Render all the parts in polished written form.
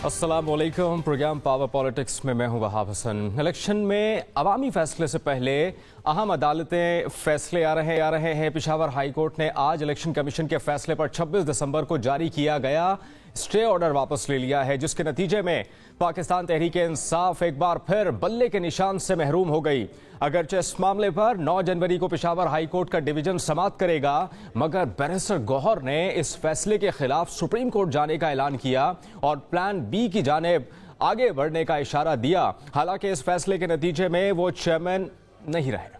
अस्सलामुअलैकुम। Programme power politics में मैं हूं वहाब हसन। इलेक्शन में अवामी फैसले से पहले अहम अदालतें फैसले आ रहे हैं। पेशावर हाई कोर्ट ने आज इलेक्शन कमीशन के फैसले पर 26 दिसंबर को जारी किया गया स्टे ऑर्डर वापस ले लिया है, जिसके नतीजे में पाकिस्तान तहरीक इंसाफ एक बार फिर बल्ले के निशान से महरूम हो गई। अगरचे इस मामले पर 9 जनवरी को पेशावर हाई कोर्ट का डिवीजन समाप्त करेगा, मगर बैरिस्टर गौहर ने इस फैसले के खिलाफ सुप्रीम कोर्ट जाने का ऐलान किया और प्लान बी की जानिब आगे बढ़ने का इशारा दिया। हालांकि इस फैसले के नतीजे में वो चेयरमैन नहीं रहे।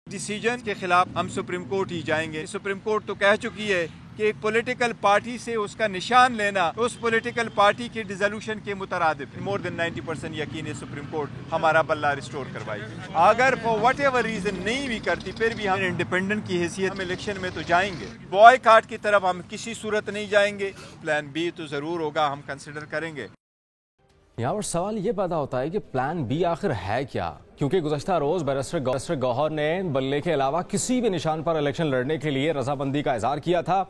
डिसीजन के खिलाफ हम सुप्रीम कोर्ट ही जाएंगे। सुप्रीम कोर्ट तो कह चुकी है कि एक पॉलिटिकल पार्टी से उसका निशान लेना उस पॉलिटिकल पार्टी के डिसोल्यूशन के मुतरादिफ। मोर देन 90% यकीन है सुप्रीम कोर्ट हमारा बल्ला रिस्टोर करवाएगी। अगर फॉर वट एवर रीजन नहीं भी करती, फिर भी हम इंडिपेंडेंट की हैसियत हम इलेक्शन में तो जाएंगे। बॉयकॉट की तरफ हम किसी सूरत नहीं जाएंगे। प्लान बी तो जरूर होगा, हम कंसिडर करेंगे। यहाँ पर सवाल ये पैदा होता है कि प्लान बी आखिर है क्या, क्योंकि गुज़श्ता रोज बैरिस्टर गौहर ने बल्ले के अलावा किसी भी निशान पर इलेक्शन लड़ने के लिए रजामंदी का इजहार किया था।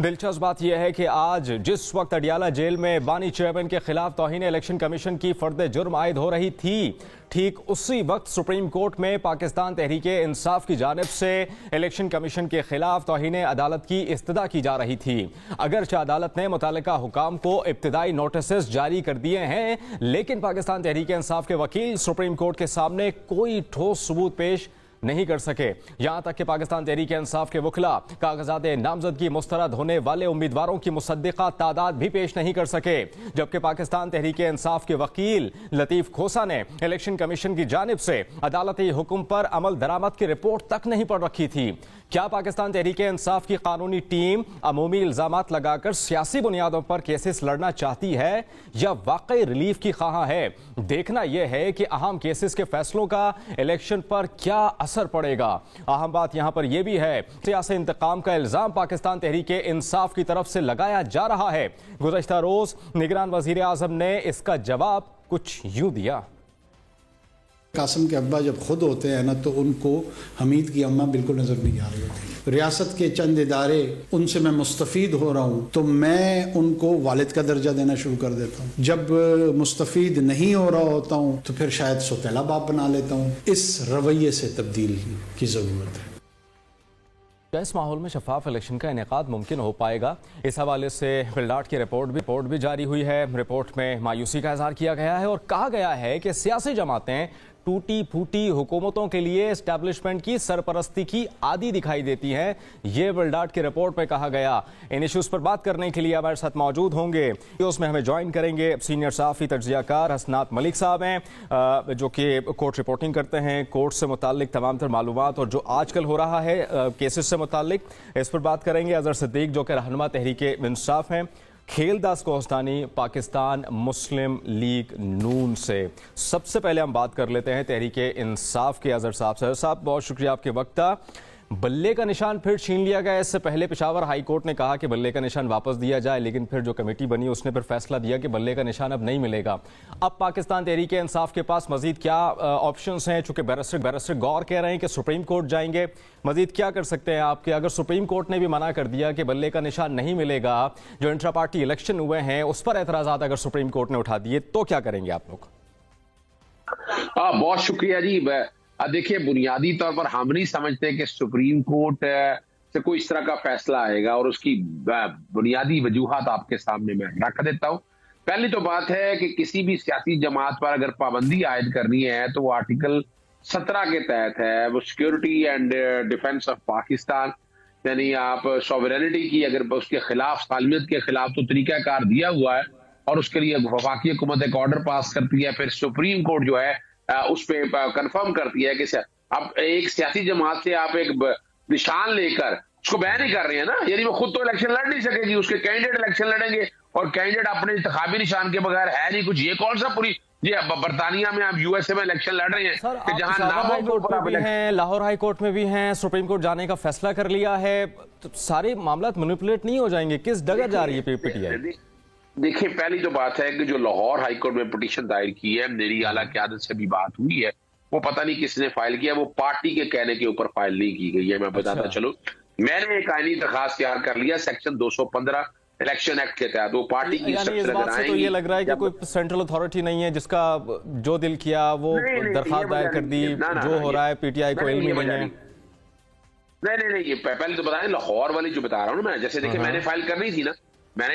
दिलचस्प बात यह है कि आज जिस वक्त अडियाला जेल में बानी चेयरमैन के खिलाफ तौहीन इलेक्शन कमीशन की फर्द जुर्म आयद हो रही थी, ठीक उसी वक्त सुप्रीम कोर्ट में पाकिस्तान तहरीक इंसाफ की जानिब से इलेक्शन कमीशन के खिलाफ तौहीन अदालत की इस्तदा की जा रही थी। अगरचे अदालत ने मुतालिका हुकाम को इब्तिदाई नोटिस जारी कर दिए हैं, लेकिन पाकिस्तान तहरीक इंसाफ के वकील सुप्रीम कोर्ट के सामने कोई ठोस सबूत पेश नहीं कर सके। यहां तक कि पाकिस्तान तहरीक इंसाफ के वकला कागजात नामजदगी मुस्तरद होने वाले उम्मीदवारों की मुसद्दिका तादाद भी पेश नहीं कर सके, जबकि पाकिस्तान तहरीक इंसाफ के वकील लतीफ खोसा ने इलेक्शन कमीशन की जानिब से अदालती हुक्म पर अमल दरामद की रिपोर्ट तक नहीं पढ़ रखी थी। क्या पाकिस्तान तहरीक इंसाफ की कानूनी टीम अमूमी इल्जामात लगाकर सियासी बुनियादों पर केसेस लड़ना चाहती है या वाकई रिलीफ की ख्वाह है? देखना यह है कि अहम केसेस के फैसलों का इलेक्शन पर क्या असर पड़ेगा। अहम बात यहां पर यह भी है, सियासी इंतकाम का इल्जाम पाकिस्तान तहरीक इंसाफ की तरफ से लगाया जा रहा है। गुज़श्ता रोज निगरान वजीर आजम ने इसका जवाब कुछ यूं दिया। कासिम के अब्बा जब खुद होते हैं ना, तो उनको हमीद की अम्मा बिल्कुल नजर नहीं आ रही होती। रियासत के चंद इदारे, उनसे मैं मुस्तफ़ीद हो रहा हूँ तो मैं उनको वालिद का दर्जा देना शुरू कर देता हूँ। जब मुस्तफ़ीद नहीं हो रहा होता हूँ तो फिर शायद सौतेला बाप बना लेता हूँ। इस रवैये से तब्दीली की ज़रूरत है। क्या इस माहौल में शफाफ इलेक्शन का इनेकाद मुमकिन हो पाएगा? इस हवाले से विल्डाट की रिपोर्ट भी जारी हुई है। रिपोर्ट में मायूसी का इजहार किया गया है और कहा गया है कि सियासी जमातें टूटी फूटी हुकूमतों के लिए एस्टैब्लिशमेंट की सरपरस्ती की आदी दिखाई देती हैं। ये विल्डाट की रिपोर्ट में कहा गया। इन इश्यूज पर बात करने के लिए हमारे साथ मौजूद होंगे, उसमें हमें ज्वाइन करेंगे सीनियर सहाफ़ी तज्ज़ियाकार हसनात मलिक साहब हैं, जो कि कोर्ट रिपोर्टिंग करते हैं, कोर्ट से मुताल्लिक तमाम तर मालूमात और जो आजकल हो रहा है केसेस से मुताल्लिक, इस पर बात करेंगे। अजहर सिद्दीक जो कि रहनुमा तहरीक इंसाफ हैं। खेलदास कोहस्तानी पाकिस्तान मुस्लिम लीग नून से। सबसे पहले हम बात कर लेते हैं तहरीक इंसाफ के अजहर साहब से। साहब, बहुत शुक्रिया आपके वक्त। बल्ले का निशान फिर छीन लिया गया। इससे पहले पेशावर हाई कोर्ट ने कहा कि बल्ले का निशान वापस दिया जाए, लेकिन फिर जो कमेटी बनी उसने फिर फैसला दिया कि बल्ले का निशान अब नहीं मिलेगा। अब पाकिस्तान तहरीक इंसाफ के पास मजीद क्या ऑप्शंस हैं? चूंकि बैरिस्टर गौर कह रहे हैं कि सुप्रीम कोर्ट जाएंगे, मजीद क्या कर सकते हैं आपके? अगर सुप्रीम कोर्ट ने भी मना कर दिया कि बल्ले का निशान नहीं मिलेगा, जो इंट्रा पार्टी इलेक्शन हुए हैं उस पर एतराजात अगर सुप्रीम कोर्ट ने उठा दिए, तो क्या करेंगे आप लोग? बहुत शुक्रिया जी। देखिए, बुनियादी तौर पर हम नहीं समझते कि सुप्रीम कोर्ट से कोई इस तरह का फैसला आएगा, और उसकी बुनियादी वजूहात आपके सामने मैं रख देता हूं। पहली तो बात है कि किसी भी सियासी जमात पर अगर पाबंदी आयद करनी है तो वो आर्टिकल 17 के तहत है। वो security and defence of Pakistan, यानी आप सॉवरेनिटी की अगर उसके खिलाफ, सालमियत के खिलाफ तो तरीकाकार दिया हुआ है, और उसके लिए वफाकी हुकूमत एक ऑर्डर पास करती है, फिर सुप्रीम कोर्ट जो है उस पे कंफर्म करती है कि अब एक सियासी जमात से आप एक निशान लेकर उसको बैन नहीं कर रहे हैं ना, यानी वो खुद तो इलेक्शन लड़ नहीं सकेगी, उसके कैंडिडेट इलेक्शन लड़ेंगे, और कैंडिडेट अपने इंतखाबी निशान के बगैर है नहीं कुछ। ये कौन सा पूरी जी बरतानिया में आप यूएसए में इलेक्शन लड़ रहे हैं कि जहां हाई कोर्ट में भी हैं, लाहौर हाई कोर्ट में भी हैं, सुप्रीम कोर्ट जाने का फैसला कर लिया है, तो सारे मामला मैनिपुलेट नहीं हो जाएंगे? किस जगह जा रही है पीटीआई? देखिए, पहली तो बात है कि जो लाहौर हाई कोर्ट में पिटीशन दायर की है, मेरी आला क़यादत से भी बात हुई है, वो पता नहीं किसने फाइल किया, वो पार्टी के कहने के ऊपर फाइल नहीं की गई है। मैं बताता चलूं, मैंने एक आईनी दरखास्त तैयार कर लिया, सेक्शन 215 इलेक्शन एक्ट के तहत वो पार्टी की यानी इस बात से तो ये लग रहा है कि कोई सेंट्रल अथॉरिटी नहीं है जिसका जो दिल किया वो दरखास्त दायर कर दी, जो हो रहा है पीटीआई को इल्म नहीं है। नहीं, ये पहले तो बताएं, लाहौर वाली जो बता रहा हूँ मैं, जैसे देखिए मैंने फाइल करनी थी ना,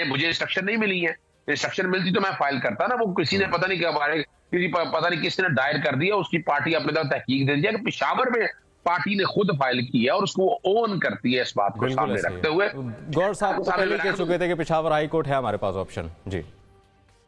मुझे इंस्ट्रक्शन नहीं मिली है, इंस्ट्रक्शन मिलती तो मैं फाइल करता ना, वो किसी ने पता नहीं क्या पता नहीं किसने दायर कर दिया, उसकी पार्टी अपने तरफ तहकीक दे दिया कि पेशावर में पार्टी ने खुद फाइल की है और उसको ओन करती है, इस बात को सामने रखते हुए। गौर साहब तो पहले कह चुके थे कि पेशावर हाई कोर्ट है हमारे पास ऑप्शन। जी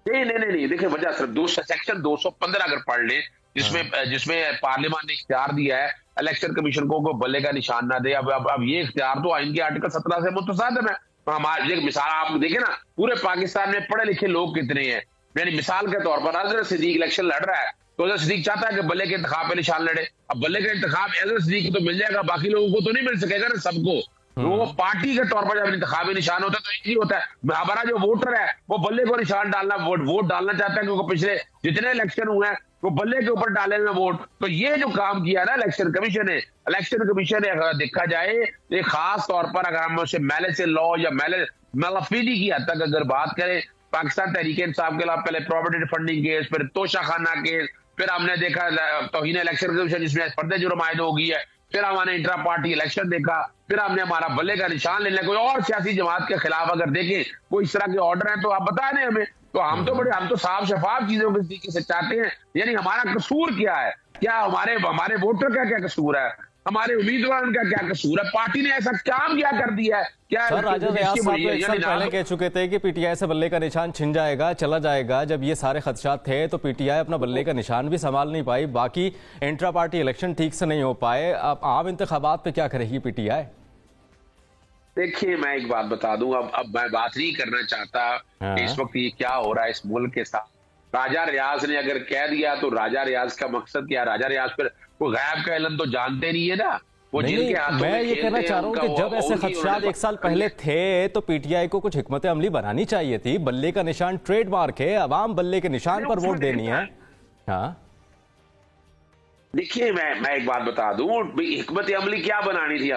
नहीं, देखिए वजह सिर्फ सेक्शन 215 अगर पढ़ ले, जिसमें पार्लियामान ने इख्तियार दिया है इलेक्शन कमीशन को बल्ले का निशान ना दे। अब ये इख्तियार तो आइन के आर्टिकल 17 से मुतसादिम है। हमारे मिसाल आप देखें ना, पूरे पाकिस्तान में पढ़े लिखे लोग कितने हैं, यानी मिसाल के तौर पर अजहर सिद्दीक इलेक्शन लड़ रहा है तो अजहर सिद्दीक चाहता है कि बल्ले के इंतखाब पे निशान लड़े। अब बल्ले का इंतखाब अजहर सिद्दीक तो मिल जाएगा, बाकी लोगों को तो नहीं मिल सकेगा ना, सबको। वो पार्टी के तौर पर जब इंतखाबी हनिशान होता है तो इजी होता है। हमारा जो वोटर है वो बल्ले को निशान डालना, वोट डालना चाहता है, क्योंकि पिछले जितने इलेक्शन हुए हैं वो बल्ले के ऊपर डाले हुए वोट। तो ये जो काम किया ना इलेक्शन कमीशन ने अगर देखा जाए ये खास तौर पर अगर हम उसे मैले से लॉ या मेलाफीडी की हद तक अगर बात करें, पाकिस्तान तहरीक इंसाफ के खिलाफ पहले प्रॉपर्टी फंडिंग केस, फिर तोशाखाना केस, फिर हमने देखा तौहीन इलेक्शन कमीशन जिसमें पर्दे जुर्म आयद हो गई है, फिर हमने इंट्रा पार्टी इलेक्शन देखा, फिर हमने हमारा बल्ले का निशान लेना, कोई और सियासी जमात के खिलाफ अगर देखें कोई इस तरह के ऑर्डर है तो आप बता दें हमें। तो हम तो साफ शफाफ चीजों के तरीके से चाहते हैं। यानी हमारा कसूर क्या है, क्या हमारे वोटर का क्या कसूर है, हमारे उम्मीदवार का क्या कसूर है, पार्टी ने ऐसा काम क्या कर दिया है? क्या सर राजा रियाज साहब तो एक साल पहले कह चुके थे कि पीटीआई से बल्ले का निशान छिन जाएगा, चला जाएगा। जब ये सारे खदशात थे तो पीटीआई अपना बल्ले का निशान भी संभाल नहीं पाई, बाकी इंट्रा पार्टी इलेक्शन ठीक से नहीं हो पाए। अब आम इंतखाबात पे क्या करेगी पीटीआई? देखिए मैं एक बात बता दूं, अब मैं बात नहीं करना चाहता इस वक्त ये क्या हो रहा है इस मुल्क के साथ। राजा रियाज ने अगर कह दिया तो राजा रियाज का मकसद क्या? राजा रियाज पर कोई गायब का इल्म तो जानते नहीं है ना, वो जिनके हाथों मैं ये कहना चाह रहा हूँ कि जब ऐसे खदशात एक साल पहले थे तो पीटीआई को कुछ हिकमत अमली बनानी चाहिए थी। बल्ले का निशान ट्रेडमार्क है, अवाम बल्ले के निशान पर वोट देनी है। हाँ देखिए मैं एक बात बता दूं, हिकमत अमली क्या बनानी थी?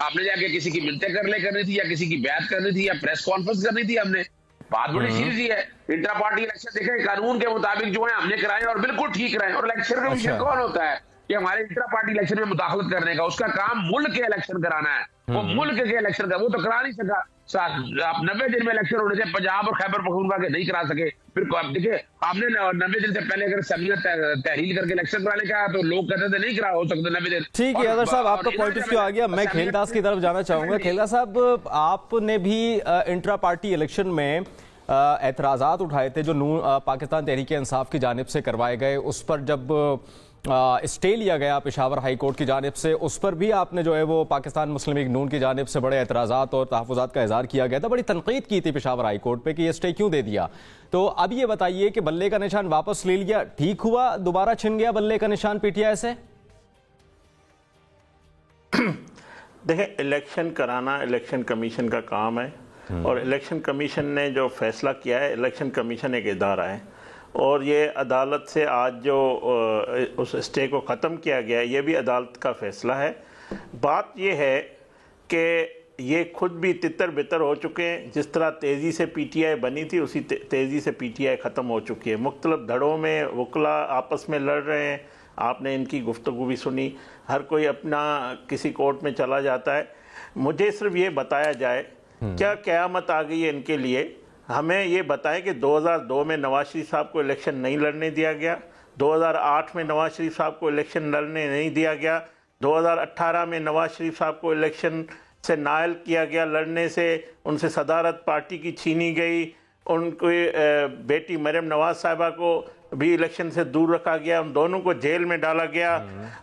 आपने जाके किसी की मिन्नतें करनी थी या किसी की बैत करनी थी या प्रेस कॉन्फ्रेंस करनी थी? हमने बात बड़ी सीधी है। इंट्रा पार्टी इलेक्शन देखे कानून के मुताबिक जो है हमने कराए और बिल्कुल ठीक कराए। और इलेक्शन कमीशन कौन होता है कि हमारे इंट्रा पार्टी इलेक्शन में मुदाखलत करने का? उसका काम मुल्क के इलेक्शन कराना है, वो मुल्क के इलेक्शन का वो तो करा नहीं सका। आप 90 दिन में इलेक्शन होने से पंजाब और खैबर पख्तूनख्वा के नहीं करा सके। फिर देखिए आपने 90 दिन से पहले अगर सबने तहरील करके इलेक्शन कराने का तो लोग कहते थे नहीं करा हो सकता 90 दिन। ठीक है अगर साहब आपका पॉइंट ऑफ व्यू आ गया। मैं खेलदास की तरफ जाना चाहूंगा। खेलदास साहब आपने भी इंट्रा पार्टी इलेक्शन में एतराज़ात उठाए थे जो पाकिस्तान तहरीक इंसाफ की जानिब से करवाए गए, उस पर जब स्टे लिया गया पेशावर हाई कोर्ट की जानिब से, उस पर भी आपने जो है वो पाकिस्तान मुस्लिम लीग नून की जानिब से बड़े एतराज़ात और तहफ़्फ़ुज़ात का इज़हार किया गया था, बड़ी तनक़ीद की थी पेशावर हाई कोर्ट पे कि ये स्टे क्यों दे दिया। तो अब ये बताइए कि बल्ले का निशान वापस ले लिया, ठीक हुआ? दोबारा छिन गया बल्ले का निशान पीटीआई से? देखें, इलेक्शन कराना इलेक्शन कमीशन का काम है और इलेक्शन कमीशन ने जो फैसला किया है, इलेक्शन कमीशन एक इदारा है और ये अदालत से आज जो उस स्टे को ख़त्म किया गया है ये भी अदालत का फ़ैसला है। बात ये है कि ये खुद भी तितर बितर हो चुके हैं। जिस तरह तेज़ी से पीटीआई बनी थी उसी तेज़ी से पीटीआई ख़त्म हो चुकी है। मुख्तलिफ धड़ों में वकला आपस में लड़ रहे हैं, आपने इनकी गुफ्तगू भी सुनी, हर कोई अपना किसी कोर्ट में चला जाता है। मुझे सिर्फ ये बताया जाए क्या क़यामत आ गई है इनके लिए? हमें ये बताएं कि 2002 में नवाज शरीफ साहब को इलेक्शन नहीं लड़ने दिया गया, 2008 में नवाज शरीफ साहब को इलेक्शन लड़ने नहीं दिया गया, 2018 में नवाज शरीफ साहब को इलेक्शन से नायल किया गया, लड़ने से उनसे सदारत पार्टी की छीनी गई, उनको बेटी मरियम नवाज साहिबा को भी इलेक्शन से दूर रखा गया, उन दोनों को जेल में डाला गया।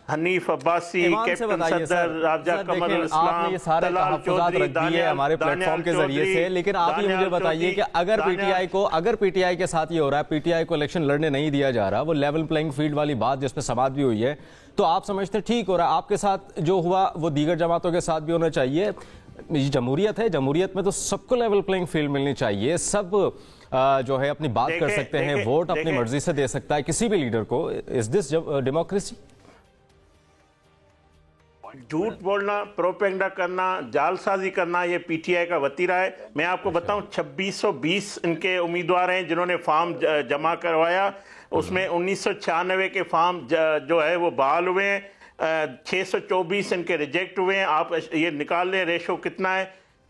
हनीफ अब्बासी, कैप्टन सदर, राजा कमर इस्लाम, तलाल चौधरी हमारे प्लेटफॉर्म के जरिए से, लेकिन आप ही मुझे बताइए कि अगर पीटीआई के साथ ये हो रहा है, पीटीआई को इलेक्शन लड़ने नहीं दिया जा रहा, वो लेवल प्लेइंग फील्ड वाली बात जिसमें समात भी हुई है, तो आप समझते ठीक हो रहा है? आपके साथ जो हुआ वो दीगर जमातों के साथ भी होना चाहिए। जमहूरियत है, जमहूरियत में तो सबको लेवल प्लेइंग फील्ड मिलनी चाहिए, सब जो है अपनी बात कर सकते हैं, वोट अपनी मर्जी से दे सकता है किसी भी लीडर को। Is this democracy? झूठ बोलना, प्रोपेगेंडा करना, जालसाजी करना, ये पीटीआई का वतीरा है। मैं आपको बताऊं 2620 इनके उम्मीदवार हैं जिन्होंने फॉर्म जमा करवाया, उसमें 1996 के फॉर्म जो है वो बहाल हुए हैं, 624 इनके रिजेक्ट हुए हैं। आप ये निकाल लें रेशो कितना है।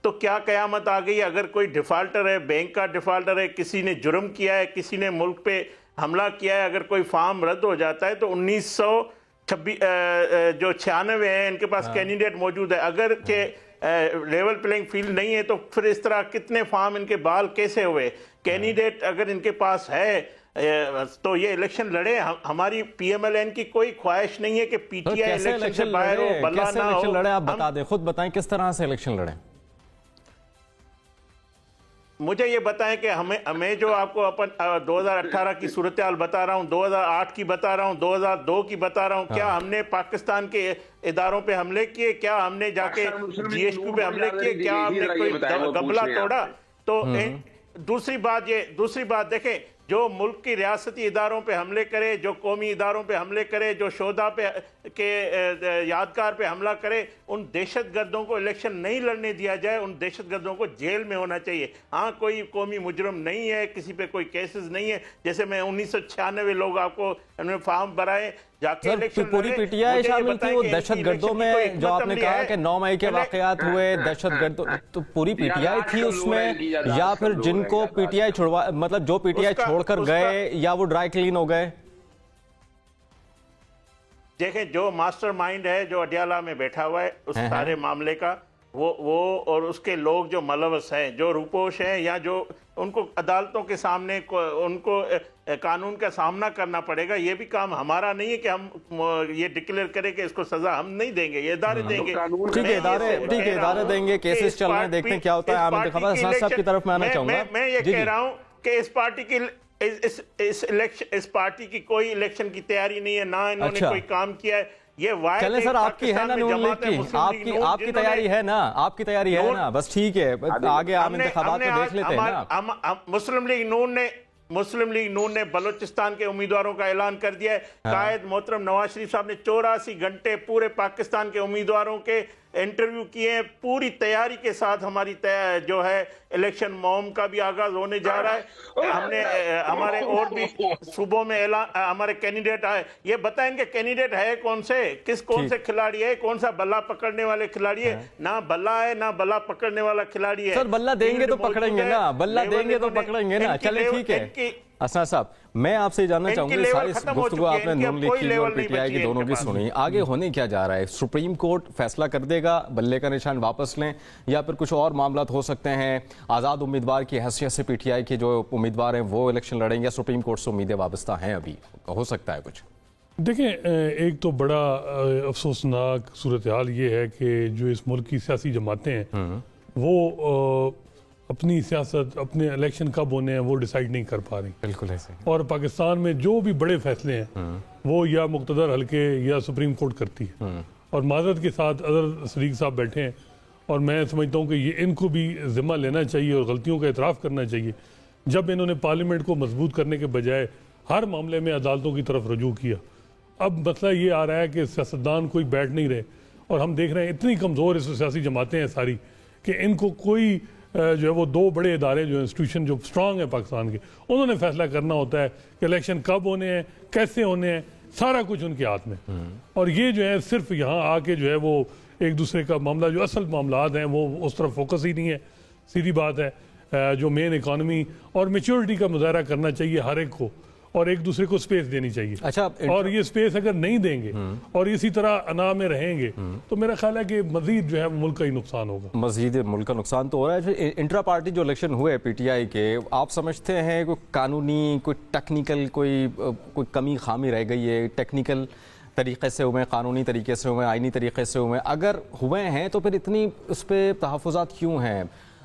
तो क्या कयामत आ गई? अगर कोई डिफ़ाल्टर है, बैंक का डिफ़ाल्टर है, किसी ने जुर्म किया है, किसी ने मुल्क पे हमला किया है, अगर कोई फॉर्म रद्द हो जाता है तो 1926 जो 96 है इनके पास कैंडिडेट मौजूद है। अगर के लेवल प्लेइंग फील्ड नहीं है तो फिर इस तरह कितने फॉर्म इनके बहाल कैसे हुए? कैंडिडेट अगर इनके पास है तो ये इलेक्शन लड़े। हमारी पीएमएलएन की कोई ख्वाहिश नहीं है कि पीटीआई इलेक्शन से बाहर हो, बल्ला ना हो। लड़े आप बता दें, खुद बताएं किस तरह से इलेक्शन लड़े। मुझे ये बताएं कि हमें जो आपको अपन 2018 की सूरत हाल बता रहा हूँ, 2008 की बता रहा हूँ, 2002 की बता रहा हूँ, क्या हमने पाकिस्तान के इदारों पे हमले किए? क्या हमने जाके जीएसपी पे हमले किए? क्या हमने कोई गबला तोड़ा? तो दूसरी बात देखें, जो मुल्क की रियासती इदारों पे हमले करे, जो कौमी इदारों पे हमले करे, जो शोधा पे के यादगार पे हमला करे, उन दहशतगर्दों को इलेक्शन नहीं लड़ने दिया जाए। उन दहशतगर्दों को जेल में होना चाहिए। हाँ, कोई कौमी मुजरम नहीं है, किसी पे कोई केसेस नहीं है। जैसे मैं 1996 लोग आपको उन्होंने फॉर्म भराए, जाके इलेक्शन पूरी पीटीआई शामिल थी वो दहशतगर्दों में, जो आपने कहा कि 9 मई के वाकयात हुए दहशतगर्द, तो पूरी पीटीआई थी उसमें, या फिर जिनको पीटीआई छुड़वा, मतलब जो पीटीआई छोड़कर गए, या वो ड्राई क्लीन हो गए? देखें, जो मास्टरमाइंड है, जो अडियाला में बैठा हुआ है उस सारे मामले का, वो और उसके लोग जो मुलव्वस हैं, जो रूपोश हैं, या जो उनको अदालतों के सामने उनको कानून का सामना करना पड़ेगा। ये भी काम हमारा नहीं है कि हम ये डिक्लेयर करें कि इसको सजा हम नहीं देंगे, ये इदारे देंगे। ठीक है, इदारे देंगे, केसेस चल रहे हैं, देखते हैं क्या होता है। आमिर खबर साहब की तरफ मैं आना चाहूंगा। मैं ये कह रहा हूँ कि इस पार्टी की इस पार्टी की कोई इलेक्शन की तैयारी नहीं है, ना इन्होंने कोई काम किया है। ये चले सर, आपकी है ना नून लीग की, आपकी तैयारी है ना, आपकी तैयारी है ना, बस ठीक है, आगे आम इंतखाबात को देख लेते हैं ना। मुस्लिम लीग नून ने बलोचिस्तान के उम्मीदवारों का ऐलान कर दिया है। कायद मोहतरम नवाज शरीफ साहब ने 84 घंटे पूरे पाकिस्तान के उम्मीदवारों के इंटरव्यू किए हैं। पूरी तैयारी के साथ हमारी जो है इलेक्शन मुहिम का भी आगाज होने जा रहा है। हमने हमारे और भी सूबों में हमारे कैंडिडेट आए। ये बताएंगे कैंडिडेट है कौन से खिलाड़ी है, कौन सा बल्ला पकड़ने वाले खिलाड़ी है? ना बल्ला है, ना बल्ला पकड़ने वाला खिलाड़ी है। सर, बल्ला देंगे तो पकड़ेंगे ना, बल्ला देंगे तो पकड़ेंगे ना। चले ठीक है। असना साहब, मैं आपसे जानना चाहूंगा, सारी गुफ्तगू आपने नून लीग की और पीटीआई की दोनों की सुनी, आगे होने क्या जा रहा है? सुप्रीम कोर्ट फैसला कर देगा, बल्ले का निशान वापस लें, या फिर कुछ और मामला हो सकते हैं? आज़ाद उम्मीदवार की हैसियत से पीटीआई के जो उम्मीदवार हैं वो इलेक्शन लड़ेंगे, या सुप्रीम कोर्ट से उम्मीदें वाबस्ता हैं? अभी हो सकता है कुछ। देखें, एक तो बड़ा अफसोसनाक सूरत हाल ये है कि जो इस मुल्क की सियासी जमातें हैं वो अपनी सियासत, अपने इलेक्शन कब होने हैं वो डिसाइड नहीं कर पा रही। बिल्कुल ऐसे। और पाकिस्तान में जो भी बड़े फैसले हैं वो या मुक़्तदर हल्के या सुप्रीम कोर्ट करती है। और माज़रत के साथ अदर सदीक साहब बैठे हैं, और मैं समझता हूँ कि ये इनको भी ज़िम्मा लेना चाहिए और गलतियों का एतराफ़ करना चाहिए। जब इन्होंने पार्लियामेंट को मजबूत करने के बजाय हर मामले में अदालतों की तरफ रजू किया, अब मसला ये आ रहा है कि सियासतदान कोई बैठ नहीं रहे। और हम देख रहे हैं इतनी कमज़ोर इस सियासी जमातें हैं सारी कि इनको कोई जो है वो दो बड़े इदारे जो इंस्टीट्यूशन जो स्ट्रांग है पाकिस्तान के, उन्होंने फैसला करना होता है कि इलेक्शन कब होने हैं, कैसे होने हैं, सारा कुछ उनके हाथ में। और ये जो है सिर्फ यहाँ आके जो है वो एक दूसरे का मामला, जो असल मामला हैं वो उस तरफ फोकस ही नहीं है। सीधी बात है, जो मेन इकानमी और मेच्योरिटी का मुजाहरा करना चाहिए हर एक को, और एक दूसरे को स्पेस देनी चाहिए। अच्छा, और ये स्पेस अगर नहीं देंगे और इसी तरह अना में रहेंगे तो मेरा ख्याल है कि मजीद जो है मुल्क का ही नुकसान होगा। मजीद मुल्क का नुकसान तो हो रहा है। इंट्रा पार्टी जो इलेक्शन हुए पीटीआई के, आप समझते हैं कोई कानूनी, कोई टेक्निकल, कोई कमी खामी रह गई है? टेक्निकल तरीके से हुए, कानूनी तरीके से हुए, आईनी तरीके से हुए? अगर हुए हैं तो फिर इतनी उस पर तहफ़्फ़ुज़ात क्यों हैं?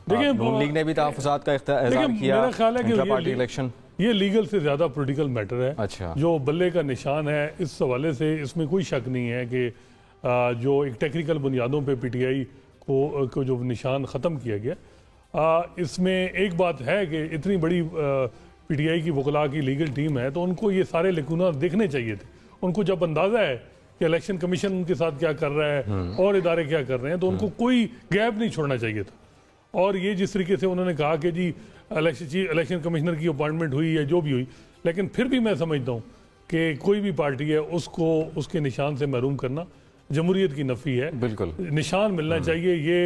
देखिए, नून लीग ने भी तहफ़्फ़ुज़ात का एहसान किया। मेरा ख्याल है कि इंट्रा पार्टी इलेक्शन ये लीगल से ज़्यादा पॉलिटिकल मैटर है। अच्छा। जो बल्ले का निशान है, इस हवाले से इसमें कोई शक नहीं है कि जो एक टेक्निकल बुनियादों पे पीटीआई को जो निशान ख़त्म किया गया, इसमें एक बात है कि इतनी बड़ी पीटीआई की वकला की लीगल टीम है तो उनको ये सारे लकूना देखने चाहिए थे। उनको जब अंदाज़ा है कि इलेक्शन कमीशन उनके साथ क्या कर रहा है और इदारे क्या कर रहे हैं, तो उनको कोई गैप नहीं छोड़ना चाहिए था। और ये जिस तरीके से उन्होंने कहा कि जी इलेक्शन कमिश्नर की अपॉइंटमेंट हुई या जो भी हुई, लेकिन फिर भी मैं समझता हूँ कि कोई भी पार्टी है उसको उसके निशान से महरूम करना जमहूरियत की नफी है। बिल्कुल निशान मिलना चाहिए, ये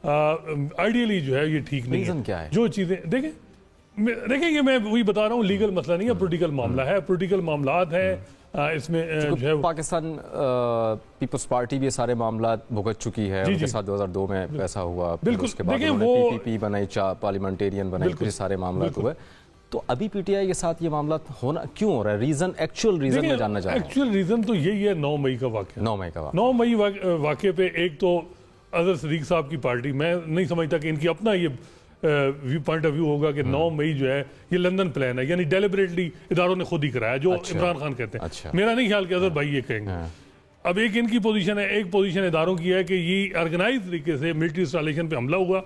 आइडियली जो है ये ठीक नहीं है। क्या है? जो चीज़ें देखें ये मैं वही बता रहा हूँ, लीगल मसला नहीं है, पोलिटिकल मामला है, पोलिटिकल मामलात है इसमें जो है। पाकिस्तान पीपल्स पार्टी भी ये सारे मामला भुगत चुकी है, उनके साथ 2002 में पैसा हुआ, बिल्कुल, उसके बाद देखिए वो वो पीपीपी बनाई, पार्लियामेंटेरियन बनाई, फिर सारे मामला हुए। तो अभी पीटीआई के साथ ये मामला होना क्यों हो रहा है? रीजन, एक्चुअल रीजन मैं जानना चाहता हूं। एक्चुअल रीजन तो यही है 9 मई का वाकया। 9 मई का 9 मई वाकये पे एक तो अजहर सदीक साहब की पार्टी, मैं नहीं समझता कि इनकी अपना ये पॉइंट ऑफ व्यू होगा कि 9 मई जो है ये लंदन प्लान है, यानी डेलिबरेटली इदारों ने खुद ही कराया, जो इमरान खान कहते हैं। मेरा नहीं ख्याल कि अजहर भाई ये कहेंगे। अब एक इनकी पोजीशन है, एक पोजीशन इदारों की है कि ये ऑर्गेनाइज तरीके से मिलिट्री इंस्टॉलेशन पे हमला हुआ,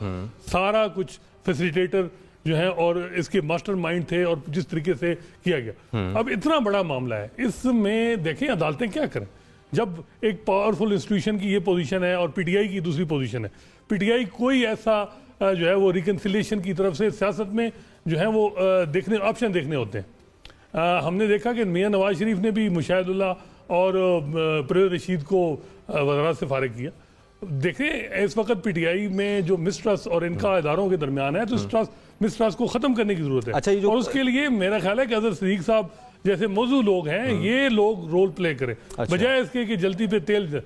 सारा कुछ फैसिलिटेटर जो है और इसके मास्टरमाइंड थे, और जिस तरीके से किया गया। अब इतना बड़ा मामला है, इसमें देखें अदालतें क्या करें जब एक पावरफुल इंस्टीट्यूशन की ये पोजीशन है और पीटीआई की दूसरी पोजीशन है। पीटीआई कोई ऐसा जो है वो रिकन्सिलिएशन की तरफ से सियासत में जो है वो देखने ऑप्शन देखने होते हैं। हमने देखा कि मियां नवाज शरीफ ने भी मुशाहिदुल्लाह और परवेज रशीद को वज़ारत से फारिग किया। देखें इस वक्त पीटीआई में जो मिसट्रस्ट और इनका इदारों के दरमियान है, तो मिसट्रस्ट को खत्म करने की जरूरत है। अच्छा, और उसके लिए मेरा ख्याल है कि अजहर सदीक साहब जैसे मौजूद लोग हैं, ये लोग रोल प्ले करें, बजाय इसके कि जल्दी पे तेल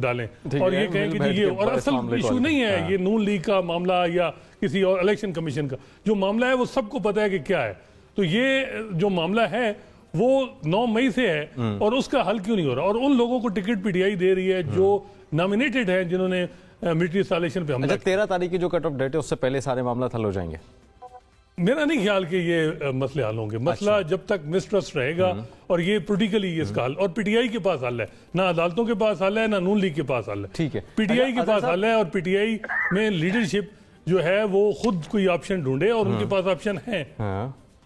डालें और ये कहें कि ये। और असल इशू नहीं है ये नून लीग का मामला या किसी और इलेक्शन कमीशन का जो मामला है, वो सबको पता है कि क्या है। तो ये जो मामला है वो 9 मई से है और उसका हल क्यों नहीं हो रहा? और उन लोगों को टिकट पीटीआई दे रही है जो नॉमिनेटेड है, जिन्होंने मिलिट्री इंस्टॉलेशन पे हमला। 13 तारीख की जो कट ऑफ डेट है उससे पहले सारे मामला हल हो जाएंगे? मेरा नहीं ख्याल कि ये मसले हल होंगे। मसला जब तक मिसट्रस्ट रहेगा और ये पोलिटिकली इसका हल, और पीटीआई के पास हल है, ना अदालतों के पास हल है, ना नून लीग के पास हल है। ठीक है, पीटीआई के पास हल है और पीटीआई में लीडरशिप जो है वो खुद कोई ऑप्शन ढूंढे और उनके पास ऑप्शन है।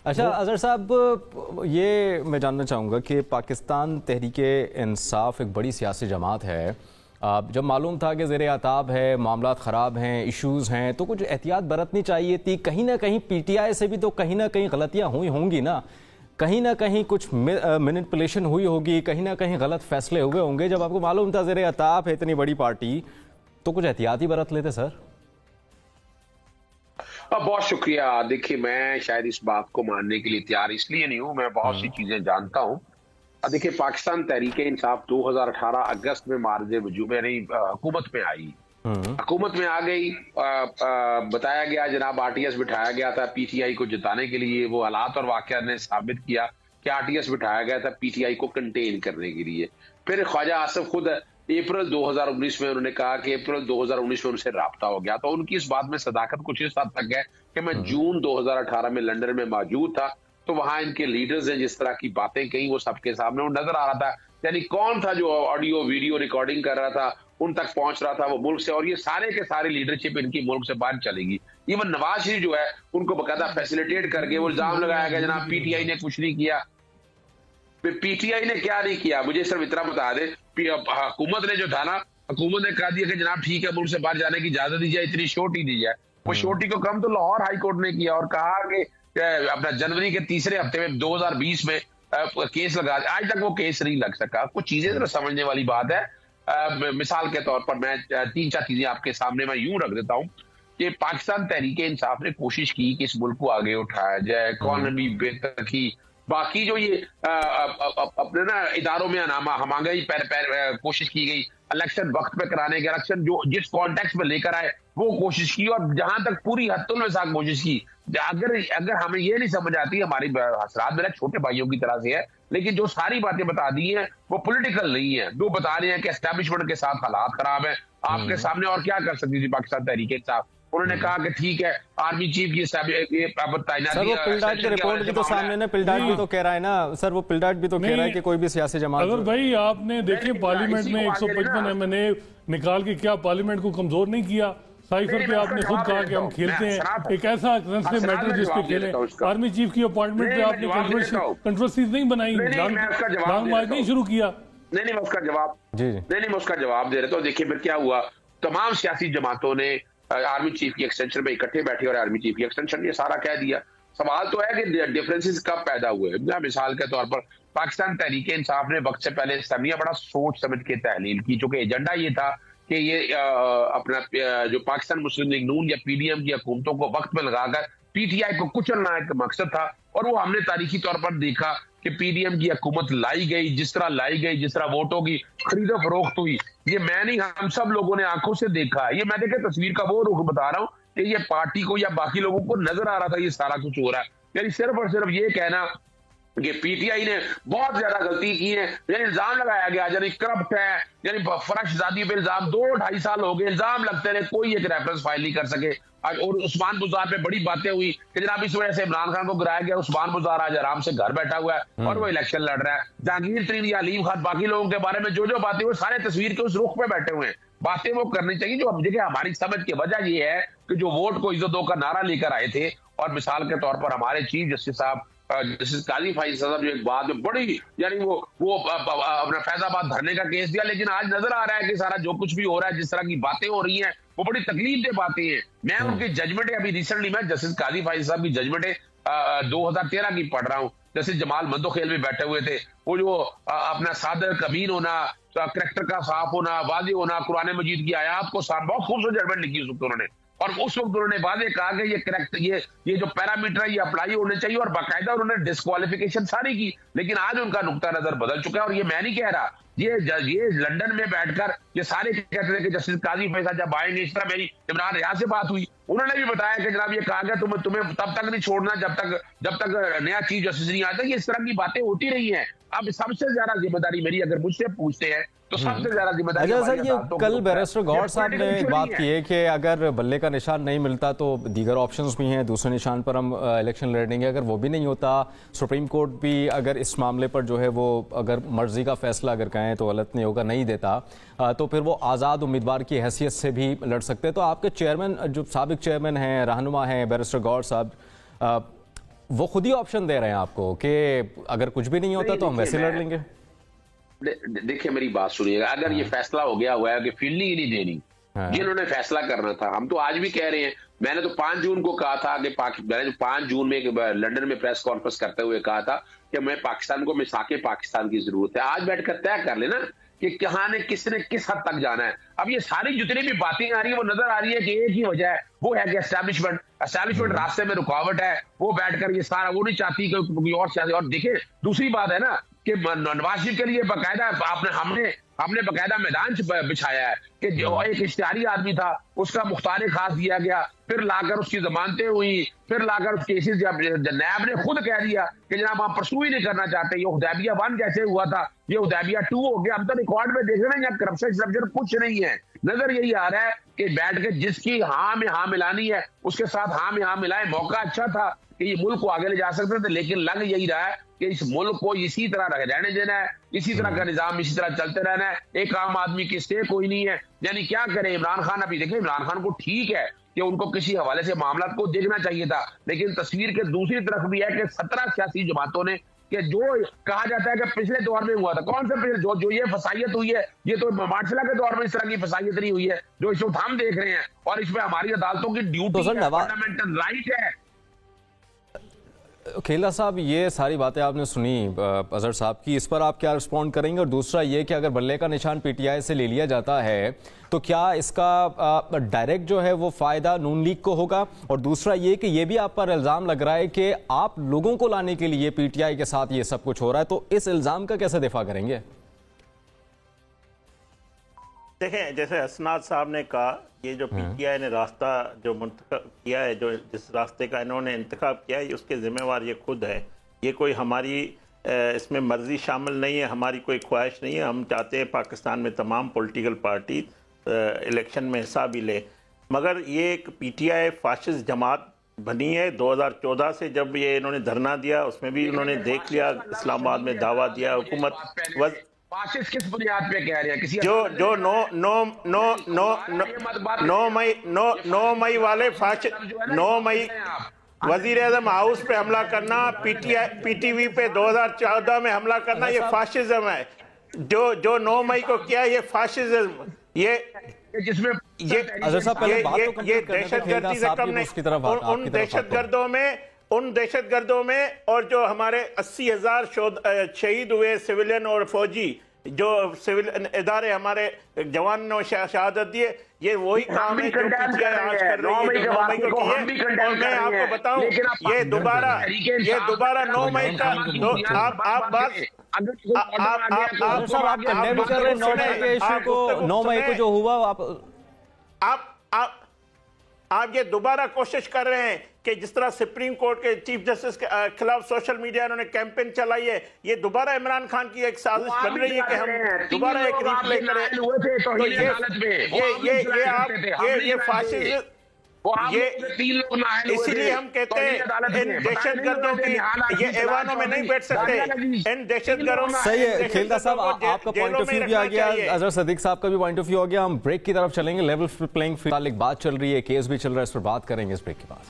अच्छा अजहर साहब, ये मैं जानना चाहूँगा कि पाकिस्तान तहरीके इंसाफ एक बड़ी सियासी जमात है। जब मालूम था कि ज़ेरे आताब है, मामलात ख़राब हैं, इश्यूज़ हैं, तो कुछ एहतियात बरतनी चाहिए थी। कहीं ना कहीं पीटीआई से भी तो कहीं ना कहीं गलतियाँ हुई होंगी ना कहीं कुछ मैनिपुलेशन हुई होगी, कहीं ना कहीं गलत फैसले हुए होंगे। जब आपको मालूम था ज़ेरे आताब है इतनी बड़ी पार्टी, तो कुछ एहतियात ही बरत लेते सर। बहुत शुक्रिया। देखिए, मैं शायद इस बात को मानने के लिए तैयार इसलिए नहीं हूं, मैं बहुत सी चीजें जानता हूं। देखिए, पाकिस्तान तहरीके इंसाफ 2018 अगस्त में मार्ज वजूद में नहीं हुकूमत में आई, हुकूमत में आ गई। बताया गया, जनाब आरटीएस बिठाया गया था पीटीआई को जिताने के लिए। वो हालात और वाकया ने साबित किया कि आरटीएस बिठाया गया था पीटीआई को कंटेन करने के लिए। फिर ख्वाजा आसिफ खुद अप्रैल 2019 में उन्होंने कहा कि अप्रैल 2019 में उनसे राब्ता हो गया। तो उनकी इस बात में सदाकत कुछ इस हद तक है कि मैं जून 2018 में लंदन में मौजूद था, तो वहां इनके लीडर्स ने जिस तरह की बातें कही वो सबके सामने वो नजर आ रहा था। यानी कौन था जो ऑडियो वीडियो रिकॉर्डिंग कर रहा था, उन तक पहुंच रहा था वो मुल्क से, और ये सारे के सारे लीडरशिप इनकी मुल्क से बाहर चलेगी। इवन नवाज शरीफ जो है उनको बकायदा फैसिलिटेट करके वो इल्जाम लगाया गया जनाब पीटीआई ने कुछ नहीं किया। पीटीआई ने क्या नहीं किया, मुझे सिर्फ इतना बता दे। हुकूमत ने जो था ना, हुकूमत ने कहा दिया कि जनाब ठीक है मुल्क से बाहर जाने की इजाजत दी जाए, इतनी छोटी दी जाए। वो छोटी को कम तो लाहौर हाई कोर्ट ने किया और कहा कि अपना जनवरी के तीसरे हफ्ते में 2020 में केस लगा। आज तक वो केस नहीं लग सका। कुछ चीजें तो समझने वाली बात है। मिसाल के तौर पर मैं 3-4 चीजें आपके सामने मैं यूं रख देता हूं कि पाकिस्तान तहरीके इंसाफ ने कोशिश की कि इस मुल्क को आगे उठाया जाए, इकॉनमी बेहतर की, बाकी जो ये अपने ना इदारों में अनामा हमांगाई पैर कोशिश की गई, इलेक्शन वक्त पे कराने के, इलेक्शन जो जिस कॉन्टेक्स्ट में लेकर आए वो कोशिश की, और जहां तक पूरी हद में साथ कोशिश की। अगर हमें ये नहीं समझ आती, हमारी हसरात मेरे छोटे भाइयों की तरह से है, लेकिन जो सारी बातें बता दी हैं वो पॉलिटिकल नहीं है। जो बता रहे हैं कि एस्टैब्लिशमेंट के साथ हालात खराब है, आपके सामने और क्या कर सकती थी पाकिस्तान तहरीके साथ। उन्होंने कहा कि ठीक है आर्मी चीफ की तैनाती। सर वो पिलडाट की रिपोर्ट भी तो सामने ना, पिलडाट भी तो कह रहा है ना सर, वो पिलडाट भी तो कह रहा है कि कोई भी सियासी जमात। अगर भाई आपने देखे पार्लियामेंट में 155 एमएनए निकाल के क्या पार्लियामेंट को कमजोर नहीं किया? साइफर पे आपने खुद कहा कि हम खेलते हैं एक ऐसा सेंसिटिव मैटर जिस पे खेलें। आर्मी चीफ की अपॉइंटमेंट पे आपने कंट्रोवर्सीज नहीं बनाई, लॉन्ग मार्च नहीं शुरू किया। नहीं मैं उसका जवाब जी नहीं मैं उसका जवाब दे रहा था। तो देखिए फिर क्या हुआ, तमाम सियासी जमातों ने आर्मी चीफ की एक्सटेंशन पे इकट्ठे बैठे और आर्मी चीफ की एक्सटेंशन ये सारा कह दिया। सवाल तो है कि डिफरेंसेस कब पैदा हुए। मिसाल के तौर पर पाकिस्तान तहरीक इंसाफ ने वक्त से पहले इस्लामिया बड़ा सोच समझ के तहलील की, चूंकि एजेंडा ये था कि ये अपना जो पाकिस्तान मुस्लिम लीग नून या पीडीएम की हुकूमतों को वक्त में लगाकर पीटीआई को कुचलना एक मकसद था। और वो हमने तारीखी तौर पर देखा कि पीडीएम की हुकूमत लाई गई, जिस तरह लाई गई, जिस तरह वोटों की खरीदो फरोख्त हुई, ये मैं नहीं हम सब लोगों ने आंखों से देखा। ये मैं देखे तस्वीर का वो रुख बता रहा हूँ कि ये पार्टी को या बाकी लोगों को नजर आ रहा था ये सारा कुछ हो रहा है। यानी सिर्फ और सिर्फ ये कहना कि पीटीआई ने बहुत ज्यादा गलती की है, यानी इल्जाम लगाया गया, यानी करप्ट है, यानी फर्शजादी पे इल्जाम 2-2.5 साल हो गए, इल्जाम लगते रहे, कोई एक रेफरेंस फाइल नहीं कर सके। और उस्मान बुज़दार पे बड़ी बातें हुई कि जनाब इस वजह से इमरान खान को गिराया गया, उस्मान बुज़दार आज आराम से घर बैठा हुआ है और वो इलेक्शन लड़ रहा है। जहांगीर तरीन या अलीम खान बाकी लोगों के बारे में जो जो बातें वो सारे तस्वीर के उस रुख पे बैठे हुए हैं। बातें वो करनी चाहिए जो अब देखिए हमारी समझ की वजह ये है कि जो वोट को इज्जत दो का नारा लेकर आए थे, और मिसाल के तौर पर हमारे चीफ जस्टिस साहब जस्टिस काजी फैज साहब जो एक बात में बड़ी यानी वो अपना फैजाबाद धरने का केस दिया, लेकिन आज नजर आ रहा है कि सारा जो कुछ भी हो रहा है, जिस तरह की बातें हो रही हैं, वो बड़ी तकलीफ दे बातें हैं। मैं उनकी जजमेंट अभी रिसेंटली मैं जस्टिस काजी फैज साहब की जजमेंट 2013 की पढ़ रहा हूँ। जैसे जमाल मंदोखेल में बैठे हुए थे, वो जो अपना सादर कमीन होना, करेक्टर का साफ होना, वाज़े होना, कुरान मजीद की आयात को साफ, बहुत खूबसूरत जजमेंट लिखी उस वक्त उन्होंने। और उस वक्त उन्होंने वादे कहा कि ये करेक्ट ये जो पैरामीटर ये अप्लाई होने चाहिए, और बाकायदा उन्होंने डिस्क्वालिफिकेशन सारी की। लेकिन आज उनका नुक्ता नजर बदल चुका है। और ये मैं नहीं कह रहा, ये लंदन में बैठकर ये सारे कहते थे कि जस्टिस काजी फैसला जब आएंगे, इस तरह मेरी इमरान रियाज से बात हुई, उन्होंने भी बताया कि जनाब ये कहा गया तुम्हें तब तक नहीं छोड़ना जब तक नया चीफ जस्टिस नहीं आता। ये इस तरह की बातें होती रही हैं। अब सबसे ज्यादा जिम्मेदारी मेरी, अगर मुझसे पूछते हैं तो सबसे ज्यादा जिम्मेदारी सर, ये कल बैरिस्टर गौहर साहब ने एक बात की है कि अगर बल्ले का निशान नहीं मिलता तो दीगर ऑप्शंस भी हैं, दूसरे निशान पर हम इलेक्शन लड़ेंगे। अगर वो भी नहीं होता, सुप्रीम कोर्ट भी अगर इस मामले पर जो है वो अगर मर्जी का फैसला अगर कहें तो गलत नहीं होगा, नहीं देता, तो फिर वो आज़ाद उम्मीदवार की हैसियत से भी लड़ सकते हैं। तो आपके चेयरमैन जो साबिक चेयरमैन हैं, रहनुमा हैं बैरिस्टर गौहर साहब, वो खुद ही ऑप्शन दे रहे हैं आपको कि अगर कुछ भी नहीं होता तो हम वैसे लड़ लेंगे। देखिए मेरी बात सुनिएगा, अगर ये फैसला हो गया हुआ है कि फील्डिंग ही नहीं देनी, जिन्होंने फैसला करना था, हम तो आज भी कह रहे हैं। मैंने तो 5 जून को कहा था कि मैंने 5 जून में लंदन में प्रेस कॉन्फ्रेंस करते हुए कहा था कि मैं पाकिस्तान को मिसाके पाकिस्तान की जरूरत है। आज बैठकर तय कर लेना कि कहां ने किसने किस हद तक जाना है। अब ये सारी जितनी भी बातें आ रही है वो नजर आ रही है कि एक ही वजह है, वो है कि एस्टैब्लिशमेंट रास्ते में रुकावट है। वो बैठकर ये सारा वो नहीं चाहती कि कोई और सियासी। और देखिए दूसरी बात है ना कि नवाज शरीफ के लिए बाकायदा हमने बाकायदा मैदान बिछाया है कि जो एक इश्तिहारी आदमी था उसका मुख्तार खास दिया गया, फिर लाकर उसकी जमानतें हुई, फिर लाकर उस केसेस जब नैब ने खुद कह दिया कि जनाब हम परसू ही नहीं करना चाहते। ये हुदैबिया 1 कैसे हुआ था, ये हुदैबिया 2 हो गया। हम तो रिकॉर्ड में देख रहे हैं, यहाँ करप्शन कुछ नहीं है। नजर यही आ रहा है कि बैठ के जिसकी हाँ में हाँ मिलानी है उसके साथ हाँ में हाँ मिलाए। मौका अच्छा था कि ये मुल्क को आगे ले जा सकते थे, लेकिन लग यही रहा है कि इस मुल्क को इसी तरह रहने देना है, इसी तरह का निजाम इसी तरह चलते रहना है। एक आम आदमी की स्टे कोई नहीं है। यानी क्या करे इमरान खान। अभी देखें इमरान खान को ठीक है कि उनको किसी हवाले से मामला को देखना चाहिए था, लेकिन तस्वीर के दूसरी तरफ भी है कि 17 सियासी जमातों ने कि जो कहा जाता है कि पिछले दौर में हुआ था, कौन सा पिछले जो ये फसाइयत हुई है, ये तो मार्शला के दौर में इस तरह की फसाइयत नहीं हुई है जो इस वक्त हम देख रहे हैं। और इसमें हमारी अदालतों की ड्यूटी फंडामेंटल राइट है। खेला साहब, ये सारी बातें आपने सुनी अजहर साहब की, इस पर आप क्या रिस्पॉन्ड करेंगे? और दूसरा ये कि अगर बल्ले का निशान पीटीआई से ले लिया जाता है तो क्या इसका डायरेक्ट जो है वो फायदा नून लीग को होगा? और दूसरा ये कि ये भी आप पर इल्जाम लग रहा है कि आप लोगों को लाने के लिए पीटीआई के साथ ये सब कुछ हो रहा है, तो इस इल्जाम का कैसे दिफा करेंगे? देखें, जैसे हसनाद साहब ने कहा, ये जो पीटीआई ने रास्ता जो मुंतखब किया है, जो जिस रास्ते का इन्होंने इंतखाब किया है, उसके जिम्मेवार ये खुद है। ये कोई हमारी इसमें मर्जी शामिल नहीं है, हमारी कोई ख्वाहिश नहीं है। हम चाहते हैं पाकिस्तान में तमाम पॉलिटिकल पार्टी इलेक्शन में हिस्सा भी ले, मगर ये एक पीटीआई फाशिस्ट जमात बनी है 2014 से। जब ये इन्होंने धरना दिया उसमें भी उन्होंने देख लिया, इस्लामाबाद में दावा दिया हुकूमत फाशिस्ट किस बुनियाद पे कह रहे हैं? किसी जो 9 मई वाले फाशिस्ट 9 मई वजीर आजम हाउस पे हमला करना, पीटीवी पे 2014 में हमला करना, ये फाशिज्म है। जो 9 मई को किया ये फाशिज्म, ये जिसमें अजहर साहब पहले बात तो कंप्लीट करने दो, दहशतगर्दी से कम नहीं। उसकी तरफ उन दहशतगर्दों में और जो हमारे 80,000 शहीद हुए सिविलियन और फौजी, जो सिविल इदारे हमारे जवानों ने शहादत दिए, ये वही काम है जो पीटीआई आज कर रही है, जो 9 मई को की है। और मैं आपको बताऊं, ये दोबारा 9 मई का आप बात आप कंडेम कर रहे हैं 9 मई के इशू को, 9 मई को जो हुआ आप ये दोबारा कोशिश कर रहे हैं कि जिस तरह सुप्रीम कोर्ट के चीफ जस्टिस के खिलाफ सोशल मीडिया इन्होंने कैंपेन चलाई है, ये दोबारा इमरान खान की एक साजिश बन रही है कि हम दोबारा एक रिप्ले करें। तो ये फाशिज्म, ये इसीलिए हम कहते हैं इन दहशतगर्दों की ये ऐवानों में नहीं बैठ सकते, इन दहशतगर्दों में। सही है खेलदा साहब, आपका पॉइंट ऑफ व्यू भी आ गया, अजहर सदीक साहब का भी पॉइंट ऑफ व्यू आ गया। हम ब्रेक की तरफ चलेंगे। लेवल प्लेइंग फील्ड एक बात चल रही है, केस भी चल रहा है, इस पर बात करेंगे इस ब्रेक के बाद।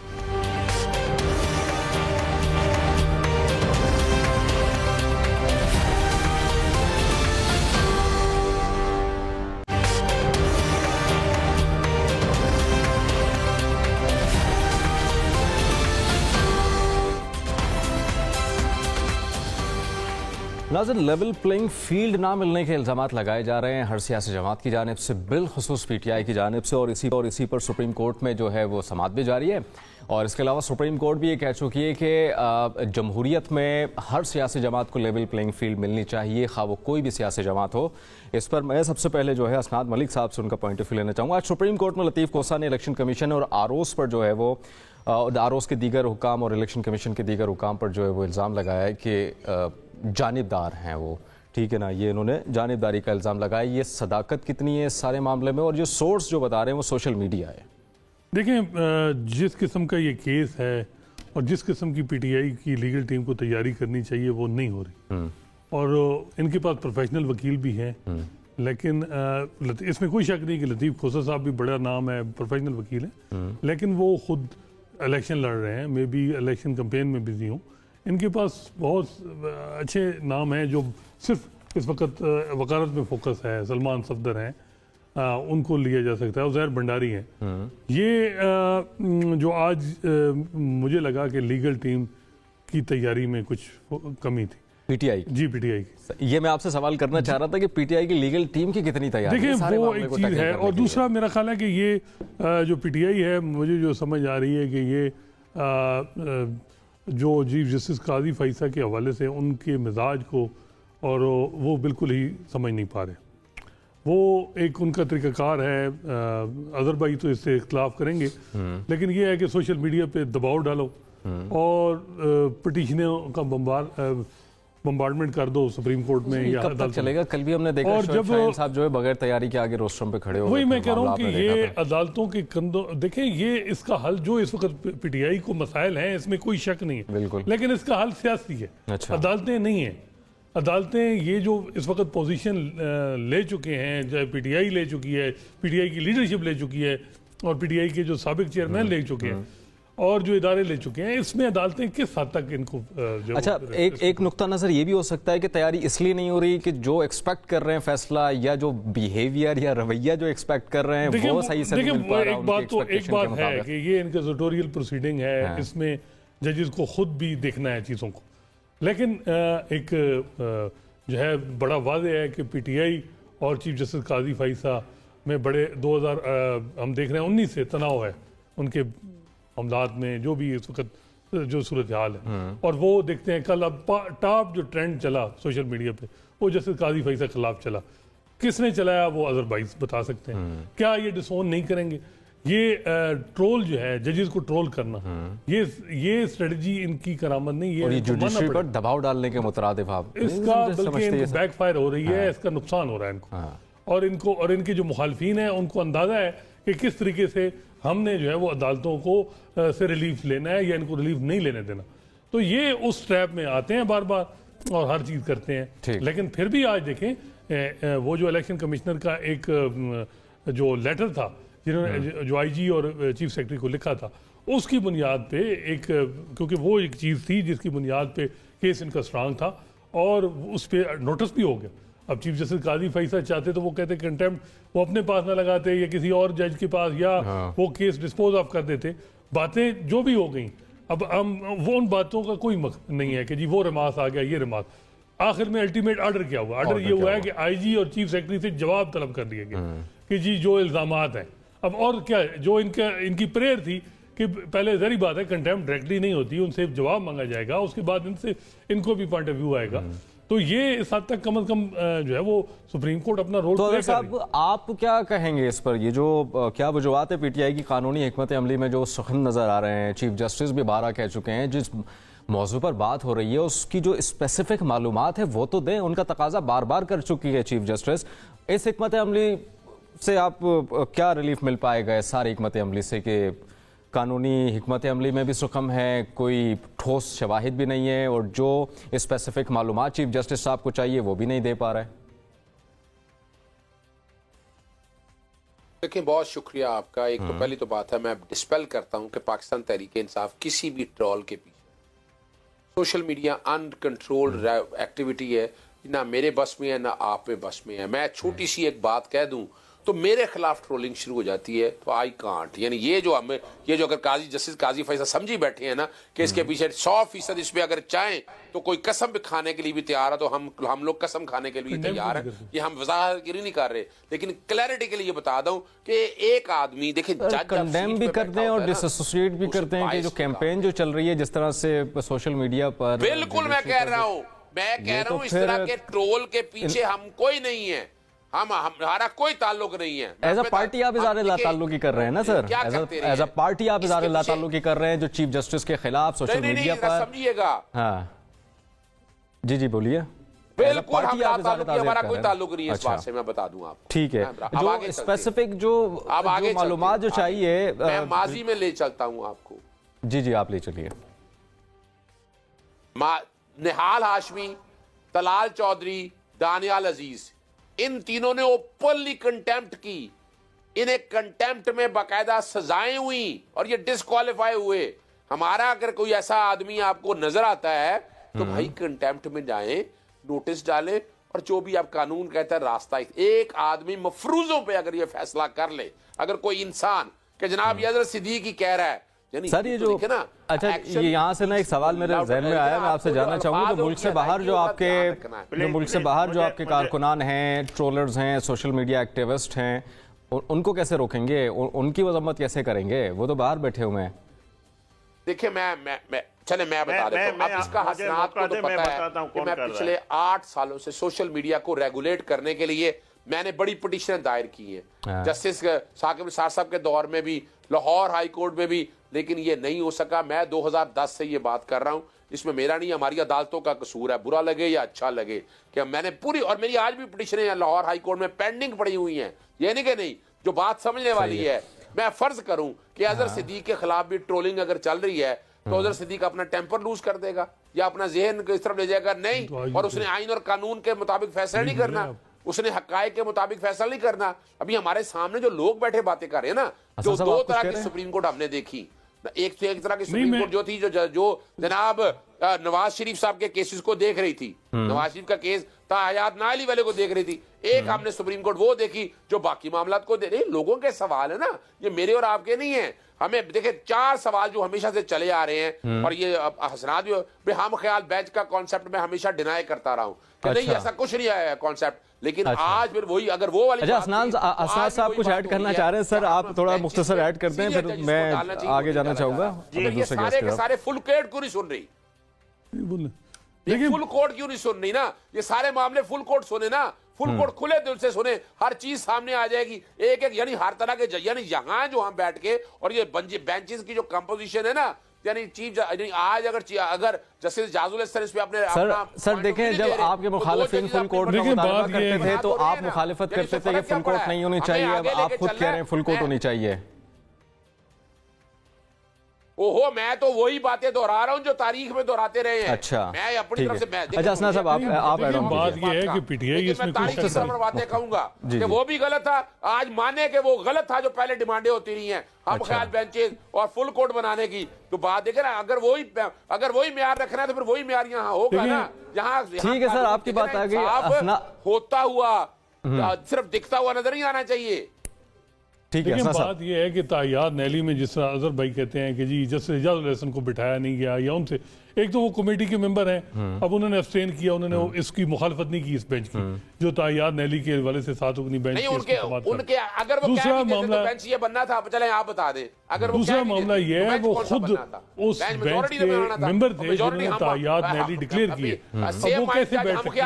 नाज़रीन, लेवल प्लेइंग फील्ड ना मिलने के इल्ज़ाम लगाए जा रहे हैं हर सियासी जमात की जानिब से, बिलखुसूस पीटीआई की जानिब से, और इसी पर सुप्रीम कोर्ट में जो है वो समाअत भी जारी है। और इसके अलावा सुप्रीम कोर्ट भी ये कह चुकी है कि जमहूरियत में हर सियासी जमात को लेवल प्लेइंग फील्ड मिलनी चाहिए, खा वो कोई भी सियासी जमात हो। इस पर मैं सबसे पहले जो है असनाद मलिक साहब से उनका पॉइंट ऑफ व्यू लेना चाहूँगा। आज सुप्रीम कोर्ट में लतीफ़ कोसा ने इलेक्शन कमीशन और आरओस पर जो है वो आरओस के दीगर हुकाम और इलेक्शन कमीशन के दीगर हुकाम पर जो है वो इल्ज़ाम लगाया है कि जानिबदार हैं वो, ठीक है ना, ये इन्होंने जानिबदारी का इल्ज़ाम लगाया। ये सदाकत कितनी है इस सारे मामले में, और जो सोर्स जो बता रहे हैं वो सोशल मीडिया है। देखें, जिस किस्म का ये केस है और जिस किस्म की पीटीआई की लीगल टीम को तैयारी करनी चाहिए वो नहीं हो रही, और इनके पास प्रोफेशनल वकील भी हैं, लेकिन इसमें कोई शक नहीं कि लतीफ़ खोसा साहब भी बड़ा नाम है, प्रोफेशनल वकील हैं, लेकिन वो खुद इलेक्शन लड़ रहे हैं, मे बी इलेक्शन कैंपेन में बिजी हों। इनके पास बहुत अच्छे नाम हैं जो सिर्फ इस वक्त वकालत में फोकस है। सलमान सफदर हैं, उनको लिया जा सकता है, ज़हर भंडारी हैं। ये जो आज मुझे लगा कि लीगल टीम की तैयारी में कुछ कमी थी पीटीआई जी, पीटीआई की। ये मैं आपसे सवाल करना चाह रहा था कि पीटीआई की लीगल टीम की कितनी तैयारी है? देखिए, वो एक चीज़ है, और दूसरा मेरा ख्याल है कि ये जो पीटीआई है, मुझे जो समझ आ रही है कि ये जो चीफ जस्टिस काजी फैसा के हवाले से उनके मिजाज को और वो बिल्कुल ही समझ नहीं पा रहे। वो एक उनका तरीक़ाकार है, अज़हर भाई तो इससे इख्तलाफ करेंगे, लेकिन ये है कि सोशल मीडिया पे दबाव डालो और पिटीशनों का बम्बार्डमेंट कर दो सुप्रीम कोर्ट में या कब तक चलेगा? कल भी हमने देखा और जब साहब जो है बगैर तैयारी के आगे रोस्ट्रम पे खड़े हो गए। वही मैं कह रहा हूँ कि ये अदालतों के कंधों, देखें, ये इसका हल जो इस वक्त पीटीआई को मसाइल हैं इसमें कोई शक नहीं है, बिल्कुल, लेकिन इसका हल सियासी है। अच्छा। अदालतें नहीं है। अदालतें ये जो इस वक्त पोजीशन ले चुके हैं, चाहे पीटीआई ले चुकी है, पीटीआई की लीडरशिप ले चुकी है, और पीटीआई के जो साबिक चेयरमैन ले चुके हैं, और जो इदारे ले चुके हैं, इसमें अदालतें किस हद तक इनको अच्छा, एक नुक्ता नजर ये भी हो सकता है कि तैयारी इसलिए नहीं हो रही कि जो एक्सपेक्ट कर रहे हैं फैसला या जो बिहेवियर या रवैया जो एक्सपेक्ट कर रहे हैं वो सही से नहीं मिल पा रहा। एक बात है कि ये इनका ट्यूटोरियल प्रोसीडिंग है, इसमें जजेस को खुद भी देखना है चीज़ों को, लेकिन एक जो है बड़ा वाज़ेह है कि पीटीआई और चीफ जस्टिस काजी फैसा में बड़े 2000 हम देख रहे हैं 19 से तनाव है उनके मामलात में, जो भी इस वक्त जो सूरत हाल है। और वो देखते हैं कल अब टॉप जो ट्रेंड चला सोशल मीडिया पे वो जस्टिस काजी फैसा के खिलाफ चला, किसने चलाया वो अज़हर भाई बता सकते हैं। क्या ये डिसोन नहीं करेंगे? ये ट्रोल जो है, जजेस को ट्रोल करना, ये स्ट्रेटजी इनकी करामत नहीं, ये जुडिशरी पर दबाव डालने के मुतरादिफ इसका बल्कि इनको बैकफायर हो रही है, इसका नुकसान हो रहा है इनको। और इनके जो मुखालफीन है उनको अंदाजा है कि किस तरीके से हमने जो है वो अदालतों को से रिलीफ लेना है या इनको रिलीफ नहीं लेने देना। तो ये उस ट्रैप में आते हैं बार बार और हर चीज़ करते हैं। लेकिन फिर भी आज देखें, वो जो इलेक्शन कमिश्नर का एक जो लेटर था जिन्होंने जो आईजी और चीफ सेक्रेटरी को लिखा था, उसकी बुनियाद पे एक, क्योंकि वो एक चीज़ थी जिसकी बुनियाद पे केस इनका स्ट्रांग था और उस पर नोटिस भी हो गया। अब चीफ जस्टिस काजी फैसला चाहते तो वो कहते कंटेम्प्ट वो अपने पास ना लगाते या किसी और जज के पास, या वो केस डिस्पोज ऑफ कर देते। बातें जो भी हो गई, अब हम वो उन बातों का कोई मकसद नहीं है कि जी वो रिमार्क आ गया, ये रिमार्क। आखिर में अल्टीमेट ऑर्डर क्या हुआ? ऑर्डर ये हुआ है कि आईजी और चीफ सेक्रेटरी से जवाब तलब कर दिए गए कि जी जो इल्जामात हैं। अब और क्या है, जो इनकी प्रेयर थी कि पहले जरी बात है कंटेम्प्ट डायरेक्टली नहीं होती, उनसे जवाब मांगा जाएगा, उसके बाद इनको भी पॉइंट ऑफ व्यू आएगा। तो ये इस हद तक कम अज कम जो है वो सुप्रीम कोर्ट अपना रोल प्ले कर रही है। आप क्या कहेंगे इस पर? ये जो क्या वजूहत है पीटीआई की कानूनी हिकमत अमली में जो सख्त नजर आ रहे हैं, चीफ जस्टिस भी 12 कह चुके हैं, जिस मौजू पर बात हो रही है उसकी जो स्पेसिफिक मालूमात है वो तो दें, उनका तकाजा बार बार कर चुकी है चीफ जस्टिस। इस हिकमत अमली से आप क्या रिलीफ मिल पाएगा इस सारी हिकमत अमली से कि कानूनी हिकमत अमली में भी सुकम है, कोई ठोस शवाहिद भी नहीं है, और जो स्पेसिफिक मालूमात चीफ जस्टिस साहब को चाहिए वो भी नहीं दे पा रहा है? देखिए, बहुत शुक्रिया आपका। एक तो पहली तो बात है, मैं डिस्पेल करता हूं कि पाकिस्तान तहरीक इंसाफ किसी भी ट्रोल के पीछे, सोशल मीडिया अनकंट्रोल्ड एक्टिविटी है, ना मेरे बस में है ना आप में बस में है। मैं छोटी सी एक बात कह दूं तो मेरे खिलाफ ट्रोलिंग शुरू हो जाती है, तो आई कांट, यानी ये जो अगर काजी फैसला समझी बैठे हैं ना कि इसके पीछे 100% इस पे अगर चाहें तो कोई कसम भी खाने के लिए भी तैयार है, तो हम लोग कसम खाने के लिए तैयार हैं। ये हम वजाहतगिरी नहीं कर रहे, लेकिन क्लैरिटी के लिए बता दूं कि एक आदमी देखिए कंडेम भी करते हैं और डिसोसिएट भी करते हैं कि जो कैंपेन जो चल रही है जिस तरह से सोशल मीडिया पर, बिल्कुल मैं कह रहा हूं इस तरह के ट्रोल के पीछे हम कोई नहीं है, हमारा कोई ताल्लुक नहीं है। एज अ पार्टी आप इज़हार लाताल्लुकी कर रहे हैं ना सर? एज अ पार्टी आप इज़हार लाताल्लुकी कर रहे हैं जो चीफ जस्टिस के खिलाफ सोशल मीडिया पर, समझिएगा। हाँ जी बोलिए। बिल्कुल हमारा कोई ताल्लुक नहीं है इस बात से, मैं बता दूं आपको। ठीक है, जो स्पेसिफिक जो मालूमात जो चाहिए, मैं माजी में ले चलता हूं आपको। जी आप ले चलिए। निहाल हाशमी, तलाल चौधरी, दानियाल अजीज, इन तीनों ने ओपनली कंटेम्प्ट की। इन्हें कंटेम्प्ट में बाकायदा सजाएं हुई और ये डिस्क्वालीफाई हुए। हमारा अगर कोई ऐसा आदमी आपको नजर आता है तो भाई कंटेम्प्ट में जाएं, नोटिस डालें, और जो भी आप कानून कहता है रास्ता। एक आदमी मफरूजों पे अगर ये फैसला कर ले, अगर कोई इंसान कि जनाब ये हज़रत सिद्दीकी कह रहा है, सर ये जो अच्छा, ये यहाँ से ना एक सवाल मेरे जहन में आया, मैं आपसे जानना चाहूंगा, जो मुल्क से बाहर जो आपके कारकुनान हैं, ट्रोलर्स हैं, सोशल मीडिया एक्टिविस्ट हैं, उनको कैसे रोकेंगे? उनकी मजम्मत कैसे करेंगे? वो तो बाहर बैठे हुए हैं। देखिए मैं बता देता हूं। अब इसका हसनात को तो पता है कि मैं पिछले 8 सालों से सोशल मीडिया को रेगुलेट करने के लिए मैंने बड़ी पिटीशन दायर की है, जस्टिस साकिब निसार साहब के दौर में भी, लाहौर हाई कोर्ट में भी, लेकिन ये नहीं हो सका। मैं 2010 से ये बात कर रहा हूं, इसमें मेरा नहीं, हमारी अदालतों का कसूर है, बुरा लगे या अच्छा लगे, कि मैंने पूरी, और मेरी आज भी पिटीशनें लाहौर हाई कोर्ट में पेंडिंग पड़ी हुई हैं। ये नहीं कि नहीं, जो बात समझने वाली है, मैं फर्ज करूं कि अजहर सिद्दीक के खिलाफ भी ट्रोलिंग अगर चल रही है तो अजहर सिद्दीक अपना टेम्पर लूज कर देगा या अपना जहन इस तरफ ले जाएगा, नहीं, और उसने आइन और कानून के मुताबिक फैसला नहीं करना, उसने हकायक के मुताबिक फैसला नहीं करना। अभी हमारे सामने जो लोग बैठे बातें कर रहे हैं ना, जो 2 तरह की सुप्रीम कोर्ट हमने देखी, एक तरह की सुप्रीम कोर्ट जो थी, जो जनाब नवाज शरीफ साहब के केसेस को देख रही थी, नवाज शरीफ का केस था हयात नाली वाले को देख रही थी। एक हमने सुप्रीम कोर्ट वो देखी जो बाकी मामलात को दे रही। लोगों के सवाल है ना, ये मेरे और आपके नहीं है। हमें देखे 4 सवाल जो हमेशा से चले आ रहे हैं, और ये हसनात भी हम ख्याल बैच का कॉन्सेप्ट में हमेशा डिनाई करता रहा हूं कि नहीं, ऐसा कुछ नहीं आया है कॉन्सेप्ट, लेकिन आज फिर वही, अगर वो वाली असनान साहब कुछ ऐड करना चाह रहे हैं सर, आप थोड़ा मुख्तसर ऐड करते हैं, फिर मैं आगे जाना चाहूंगा। ये सारे के सारे फुल कोर्ट क्यों नहीं सुन रही? फुल कोर्ट क्यों नहीं सुन रही ना? ये सारे मामले फुल कोर्ट सुने ना, फुल कोर्ट खुले दिल से सुने, हर चीज सामने आ जाएगी एक एक, यानी हर तरह के, यानी यहाँ जो हम बैठ के, और ये बेंचेस की जो कंपोजिशन है ना, यानी चीफ आज अगर जस्टिस जाजुल इस पे अपने सर देखें, जब आपके मुखालिफिन फुल कोर्ट में मुतालबा करते थे तो आप मुखालिफत करते थे कि फुल कोर्ट नहीं होनी चाहिए, अब आप खुद कह रहे हैं फुल कोर्ट होनी चाहिए। ओहो, मैं तो वही बातें दोहरा रहा हूं जो तारीख में दोहराते रहे हैं। अच्छा, मैं अपनी तरफ से अच्छा असना साहब आप ऐड ऑन बात ये है कि पीटीआई इसमें तारीख की तरफ बातें कहूंगा कि वो भी गलत था, आज माने कि वो गलत था जो पहले डिमांडें होती रही हैं, हम ख्याल बेंचेस और फुल कोर्ट बनाने की। तो बात देखे ना, अगर वही म्यार रखना है तो फिर वही म्यार यहाँ होगा ना। यहाँ ठीक है सर, आपकी बात आ गई। होता हुआ सिर्फ दिखता हुआ नजर नहीं आना चाहिए। ठीक है, बात यह है कि तायाद नैली में जिस तरह अजहर भाई कहते हैं कि जी जस्टिस एजाजुल हसन को बिठाया नहीं गया, या उनसे एक तो वो कमेटी के मेंबर हैं, अब उन्होंने अब्सटेन किया, उन्होंने इसकी मुखालफत नहीं की इस बेंच की जो तायाद नैली के हवाले से साथ उनकी बेंच की। उनके अगर वो दूसरा मामला बेंच ये बनना था, चले आप बता दें। अगर दूसरा मामला ये है वो खुद उस बेंच के मेंबर थे जिन्होंने तायाद नैली डिक्लेयर किए, अब वो कैसे बैठ सकते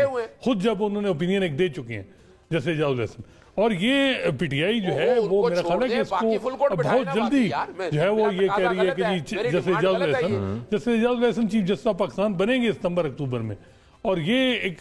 हैं खुद जब उन्होंने ओपिनियन एक दे चुके हैं जैसे एजाजुल हसन। और ये पीटीआई जो है वो मेरा ख्याल है कि इसको बहुत जल्दी जो है वो ये कह रही है कि जी जैसे Ijazul Ahsan chief justice of Pakistan बनेंगे सितंबर अक्टूबर में। और ये एक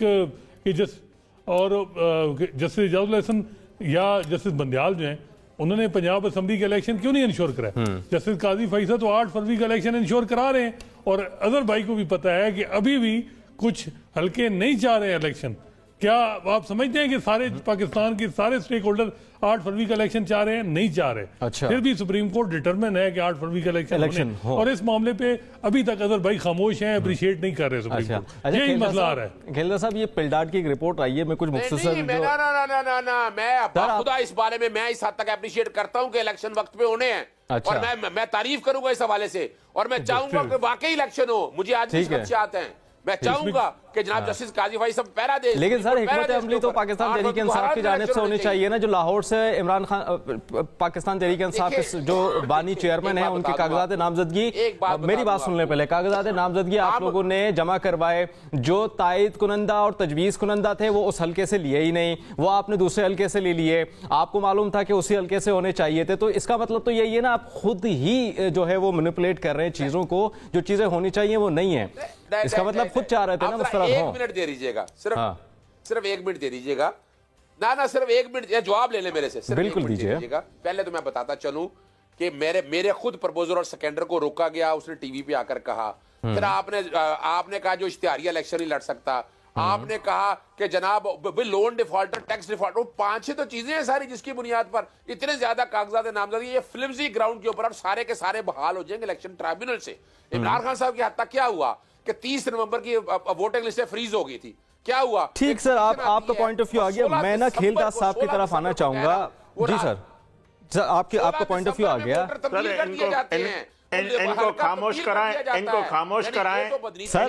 जस्टिस एजाजुल हसन या जस्टिस बंदयाल जो है उन्होंने पंजाब असेंबली के इलेक्शन क्यों नहीं इंश्योर कराया? जस्टिस काजी फैसल तो 8 फरवरी का इलेक्शन इंश्योर करा रहे हैं, और अजहर भाई को भी पता है कि अभी भी कुछ हल्के नहीं चाह रहे हैं इलेक्शन। क्या आप समझते हैं कि सारे पाकिस्तान के सारे स्टेक होल्डर 8 फरवरी का इलेक्शन चाह रहे हैं? नहीं चाह रहे। अच्छा। फिर भी सुप्रीम कोर्ट डिटरमिन है कि 8 फरवरी का इलेक्शन हो। और इस मामले पे अभी तक अजहर भाई खामोश हैं, अप्रिशिएट नहीं कर रहे सुप्रीम कोर्ट। यही मसला आ रहा है। खेलदा साहब, ये पिलडाट की एक रिपोर्ट आई है, मैं कुछ मुख्तसर ना मैं खुदा इस बारे में मैं इस हद तक अप्रिशिएट करता हूं कि इलेक्शन वक्त पे होने हैं। और मैं तारीफ करूंगा इस हवाले से, और मैं चाहूंगा कि वाकई इलेक्शन हो। मुझे आज भी खदशात हैं, मैं चाहूंगा कि जनाब जस्टिस काजी भाई सब पहरा दे। लेकिन सर हिकमत अमली तो पाकिस्तान तहरीक इंसाफ की जानिब से होनी चाहिए ना। जो लाहौर से इमरान खान पाकिस्तान तहरीक इंसाफ के जो बानी चेयरमैन है उनकी कागजात नामजदगी, मेरी बात सुन ले पहले, कागजात नामजदगी आप लोगों ने जमा करवाए, जो तायद कुनंदा और तजवीज़ कुनंदा थे वो उस हल्के से लिए ही नहीं, वो आपने दूसरे हल्के से ले लिए। आपको मालूम था कि उसी हल्के से होने चाहिए थे। तो इसका मतलब तो यही है ना, आप खुद ही जो है वो मैनिपुलेट कर रहे हैं चीजों को, जो चीजें होनी चाहिए वो नहीं है। इसका मतलब खुद चाह रहे थे ना उस तरफ हो। 1 मिनट दे दीजिएगा, सिर्फ 1 मिनट दे दीजिएगा ना सिर्फ 1 मिनट जवाब ले ले मेरे से, बिल्कुल दीजिएगा। पहले तो मैं बताता चलूं कि मेरे खुद प्रपोजर और सेकेंडर को रोका गया, उसने टीवी पे आकर कहा। फिर आपने कहा जो इश्तिहारिया इलेक्शन नहीं लड़ सकता। आपने कहा कि जनाब लोन डिफॉल्टर, टैक्स डिफॉल्टर, वो 5-6 तो चीजें हैं सारी जिसकी बुनियाद पर इतने ज्यादा कागजात नामजदगी, ये फ्लिमजी ग्राउंड के ऊपर सारे के सारे बहाल हो जाएंगे इलेक्शन ट्राइब्यूनल से। इमरान खान साहब की हद तक क्या हुआ कि 30 नवंबर की वोटिंग लिस्ट फ्रीज हो गई थी। क्या हुआ? ठीक सर, आपका पॉइंट ऑफ व्यू आ गया। मैं ना खेलदास साहब की तरफ आना चाहूंगा। जी सर, आपका पॉइंट ऑफ व्यू आ गया। इनको खामोश कराएं सर।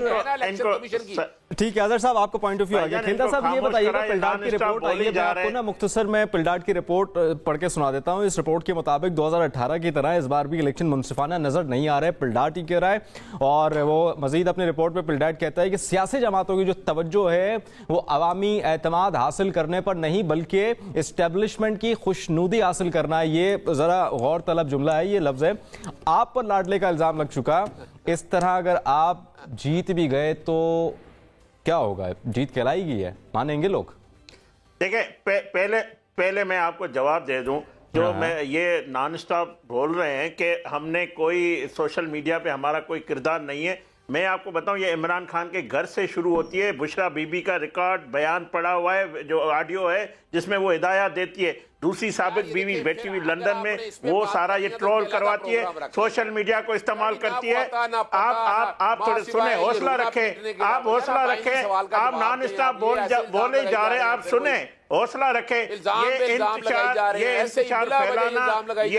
ठीक है अजहर साहब, आपका पॉइंट ऑफ व्यू आ गया। खेलदा साहब ये बताइएगा, पिलडाट की रिपोर्ट आई है, मैं आपको ना मुख्तसर में पिलडाट की रिपोर्ट पढ़ के सुना देता हूँ। इस रिपोर्ट के मुताबिक 2018 की तरह इस बार भी इलेक्शन मुनसिफाना नजर नहीं आ रहा है, पिलडाट ही कह रहा है। और वो मजीद अपनी रिपोर्ट में पिलडाट कहता है कि सियासी जमातों की जो तवज्जो है वो अवामी एतमाद हासिल करने पर नहीं बल्कि इस्टेब्लिशमेंट की खुशनुदी हासिल करना है। ये जरा गौर तलब जुमला है, ये लफ्ज है। आप पर लाडले का इल्जाम लग चुका, इस तरह अगर आप जीत भी गए तो क्या होगा? जीत कहलाएगी है, मानेंगे लोग? देखिए पहले मैं आपको जवाब दे दूं, जो मैं ये नॉन स्टॉप बोल रहे हैं कि हमने कोई सोशल मीडिया पे हमारा कोई किरदार नहीं है। मैं आपको बताऊं, ये इमरान खान के घर से शुरू होती है। बुशरा बीबी का रिकॉर्ड बयान पड़ा हुआ है, जो ऑडियो है जिसमें वो हिदायत देती है। दूसरी साबिक बीवी बैठी हुई लंदन में, वो सारा ये ट्रोल करवाती है, सोशल मीडिया को इस्तेमाल करती है। आप थोड़े सुने, हौसला रखें, आप हौसला रखें, आप नॉन स्टॉप बोले जा रहे हैं, आप सुने, हौसला रखें। ये इंतशार फैलाना, ये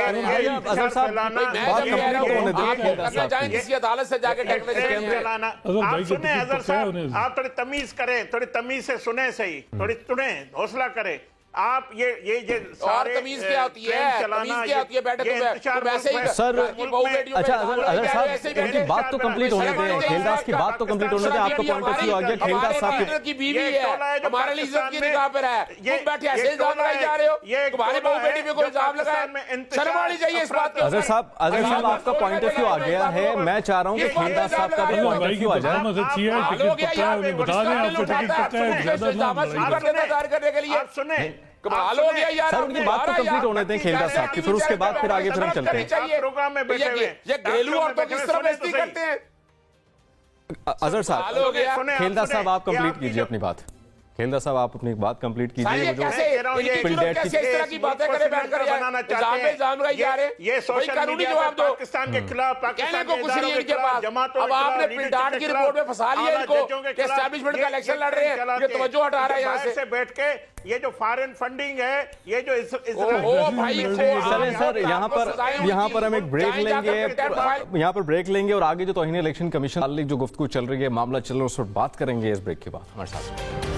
अदालत से जाके फैलाना, आप सुने अजहर साहब, आप थोड़ी तमीज करें, थोड़ी तमीज से सुने, सही थोड़ी सुने, हौसला करें। आप ये और तमीज क्या होती है? तमीज क्या होती है? बैठे तो वैसे ही सर। अच्छा अजहर साहब, बात तो कंप्लीट होने दें, खेलदास की बात तो कंप्लीट होने दें। आपका पॉइंट ऑफ व्यू आ गया। खेलदास साहब की बीवी है, हमारे लिए इज्जत की निगाह पर है, तुम बैठे ऐसे इल्जाम लगाए जा रहे हो, तुम्हारे बहू बेटी पे कोई इल्जाम लगाया, शर्म आनी चाहिए इस बात की। अजहर साहब आपका पॉइंट ऑफ व्यू आ गया है। मैं चाह रहा हूँ कि खेलदास साहब का भी पॉइंट ऑफ व्यू आ जाए। बता दें आपको टिकट पक्का है, ज्यादा करने के लिए कमाल हो गया यार। सर उनकी बात तो कंप्लीट होने दें खेलदास साहब की, फिर उसके बाद फिर आगे फिर हम चलते हैं। प्रोग्राम में बैठे हुए ये घरेलू औरतों किस तरह बेइज्जती करते हैं। अजहर साहब, खेलदास साहब आप कंप्लीट कीजिए अपनी बात। खेलदास साहब आप अपनी बात कंप्लीट कीजिए। ये सोशल मीडिया पाकिस्तान के खिलाफ पाकिस्तान को कुछ नहीं इनके पास। अब आपने पिलडाट की रिपोर्ट में फंसा लिया इनको कि एस्टैब्लिशमेंट का इलेक्शन लड़ रहे हैं, ये तवज्जो हटा रहा है यहाँ से बैठ के। ये जो फॉरेन फंडिंग है, ये जो सर यहाँ पर हम एक ब्रेक लेंगे, यहाँ पर ब्रेक लेंगे और आगे जो तौहीन इलेक्शन कमीशन वाली जो गुफ्तगू चल रही है, मामला चल रहा है, उस पर बात करेंगे इस ब्रेक के बाद हमारे साथ।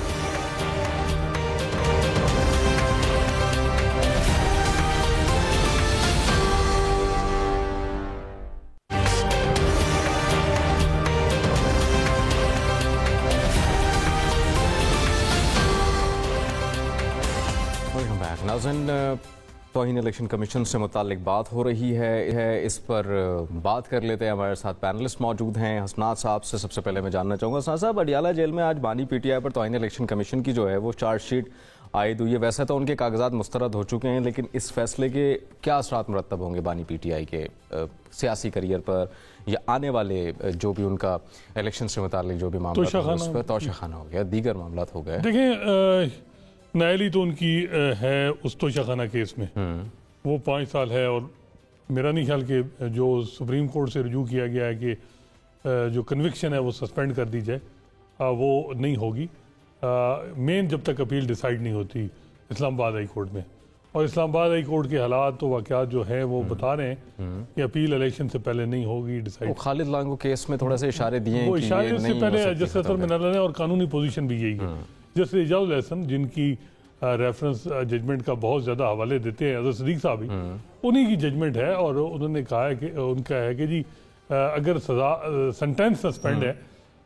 नाज़रीन, तौहीन इलेक्शन कमीशन से मुतालिक बात हो रही है, इस पर बात कर लेते हैं। हमारे साथ पैनलिस्ट मौजूद हैं। हसनात साहब से सबसे पहले मैं जानना चाहूँगा, हसनात साहब, अडियाला जेल में आज बानी पीटीआई पर तौहीन इलेक्शन कमीशन की जो है वो चार्जशीट आयद हुई है। वैसे तो उनके कागजात मुस्तरद हो चुके हैं, लेकिन इस फैसले के क्या असरात मुरतब होंगे बानी पीटीआई के सियासी करियर पर या आने वाले जो भी उनका इलेक्शन से मुतालिक जो भी मामला उस पर तोशाखाना हो गया, दीगर मामला हो गए। देखिए, नायली तो उनकी है उस तोशाखाना केस में, वो 5 साल है और मेरा नहीं ख्याल कि जो सुप्रीम कोर्ट से रुजू किया गया है कि जो कन्विक्शन है वो सस्पेंड कर दी जाए, वो नहीं होगी। मेन जब तक अपील डिसाइड नहीं होती इस्लामाबाद हाई कोर्ट में, और इस्लामाबाद हाई कोर्ट के हालात तो वाक़यात जो है वो बता रहे हैं कि अपील इलेक्शन से पहले नहीं होगी डिसाइड। खालिद लांगो केस में थोड़ा से इशारे दिए हैं, वो इशारे से पहले जस्टिस असर मिनल ने, और कानूनी पोजीशन भी यही है। जस्टिस इजाज़ुल एहसन जिनकी रेफरेंस जजमेंट का बहुत ज़्यादा हवाले देते हैं अजहर सिद्दीक साहब ही, उन्हीं की जजमेंट है और उन्होंने कहा है कि उनका है कि जी अगर सजा सेंटेंस सस्पेंड है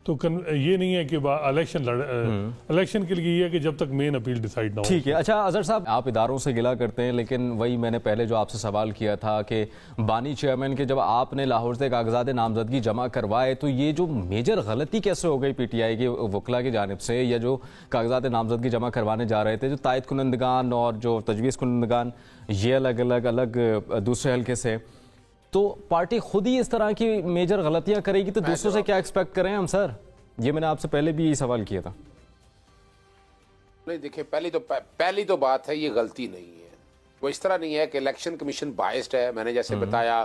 तो ये नहीं है कि इलेक्शन के लिए ये है कि जब तक मेन अपील डिसाइड ना हो। ठीक है। अच्छा अजहर साहब, आप इदारों से गिला करते हैं, लेकिन वही मैंने पहले जो आपसे सवाल किया था कि बानी चेयरमैन के जब आपने लाहौर से कागजात नामजदगी जमा करवाए तो ये जो मेजर गलती कैसे हो गई पीटीआई के वकला की जानिब से, या जो कागजात नामजदगी जमा करवाने जा रहे थे, जो तायद कुनंदगान और जो तजवीज़ कुनंदगान ये अलग दूसरे हल्के से, तो पार्टी खुद ही इस तरह की मेजर गलतियां करेगी तो दूसरों से क्या एक्सपेक्ट करें हम? सर ये मैंने आपसे पहले भी सवाल किया था। नहीं देखिए, पहली तो बात है ये गलती नहीं है, वो इस तरह नहीं है कि इलेक्शन कमीशन बायस्ड है। मैंने जैसे बताया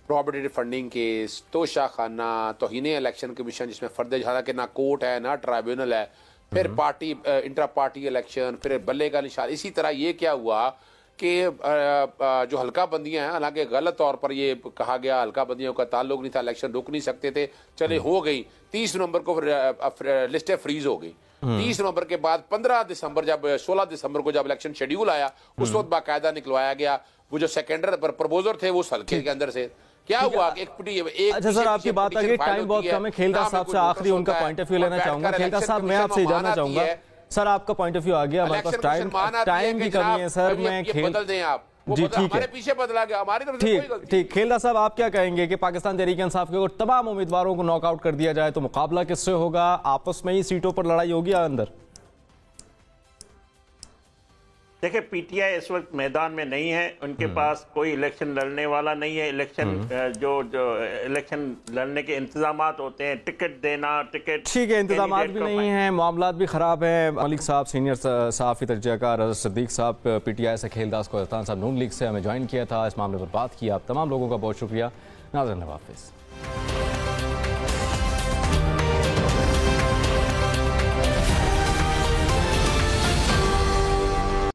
प्रॉपर्टी फंडिंग केस, तोशाखाना, तौहीन इलेक्शन कमीशन जिसमें फर्द जहादा के ना कोर्ट है ना ट्राइब्यूनल है, फिर पार्टी इंट्रा पार्टी इलेक्शन, फिर बल्ले का निशान। इसी तरह ये क्या हुआ कि जो हल्का बंदियां हैं, हालांकि गलत तौर पर ये कहा गया हल्का बंदियों का ताल्लुक नहीं था, इलेक्शन रुक नहीं सकते थे, चले हो गई। 30 नवंबर को लिस्टें फ्रीज हो गई। 30 नवंबर के बाद 16 दिसंबर को जब इलेक्शन शेड्यूल आया, उस वक्त बाकायदा निकलवाया गया वो जो सेकेंडर पर प्रपोजर थे वो हल्के के अंदर से क्या हुआ कि एक अच्छा सर, आपकी बात आगे, टाइम बहुत कम है। खेलदास साहब से आखिरी उनका पॉइंट ऑफ व्यू लेना चाहूंगा। खेलदास साहब, मैं आपसे जानना चाहूंगा, सर आपका पॉइंट ऑफ व्यू आ गया, हमारे पास टाइम की कमी है सर। मैं बदल दें आप जी, ठीक है, पीछे बदला गया हमारी तरफ से। ठीक। खेलदास साहब, आप क्या कहेंगे कि पाकिस्तान तहरीक-ए-इंसाफ के अगर तमाम उम्मीदवारों को नॉकआउट कर दिया जाए तो मुकाबला किससे होगा? आपस में ही सीटों पर लड़ाई होगी या अंदर? देखिए, पीटीआई इस वक्त मैदान में नहीं है, उनके पास कोई इलेक्शन लड़ने वाला नहीं है। इलेक्शन जो इलेक्शन लड़ने के इंतजामात होते हैं, टिकट देना, टिकट, ठीक है, इंतजामात भी नहीं है, मामलात भी खराब है। मलिक साहब, सीनियर सहाफ़ी तर्जुमाकार अजहर सिद्दीक साहब पीटीआई से, खेलदास को अल्तान साहब नून लीग से हमें ज्वाइन किया था, इस मामले पर बात की। आप तमाम लोगों का बहुत शुक्रिया। नाज़रीन, हाफ़िज़।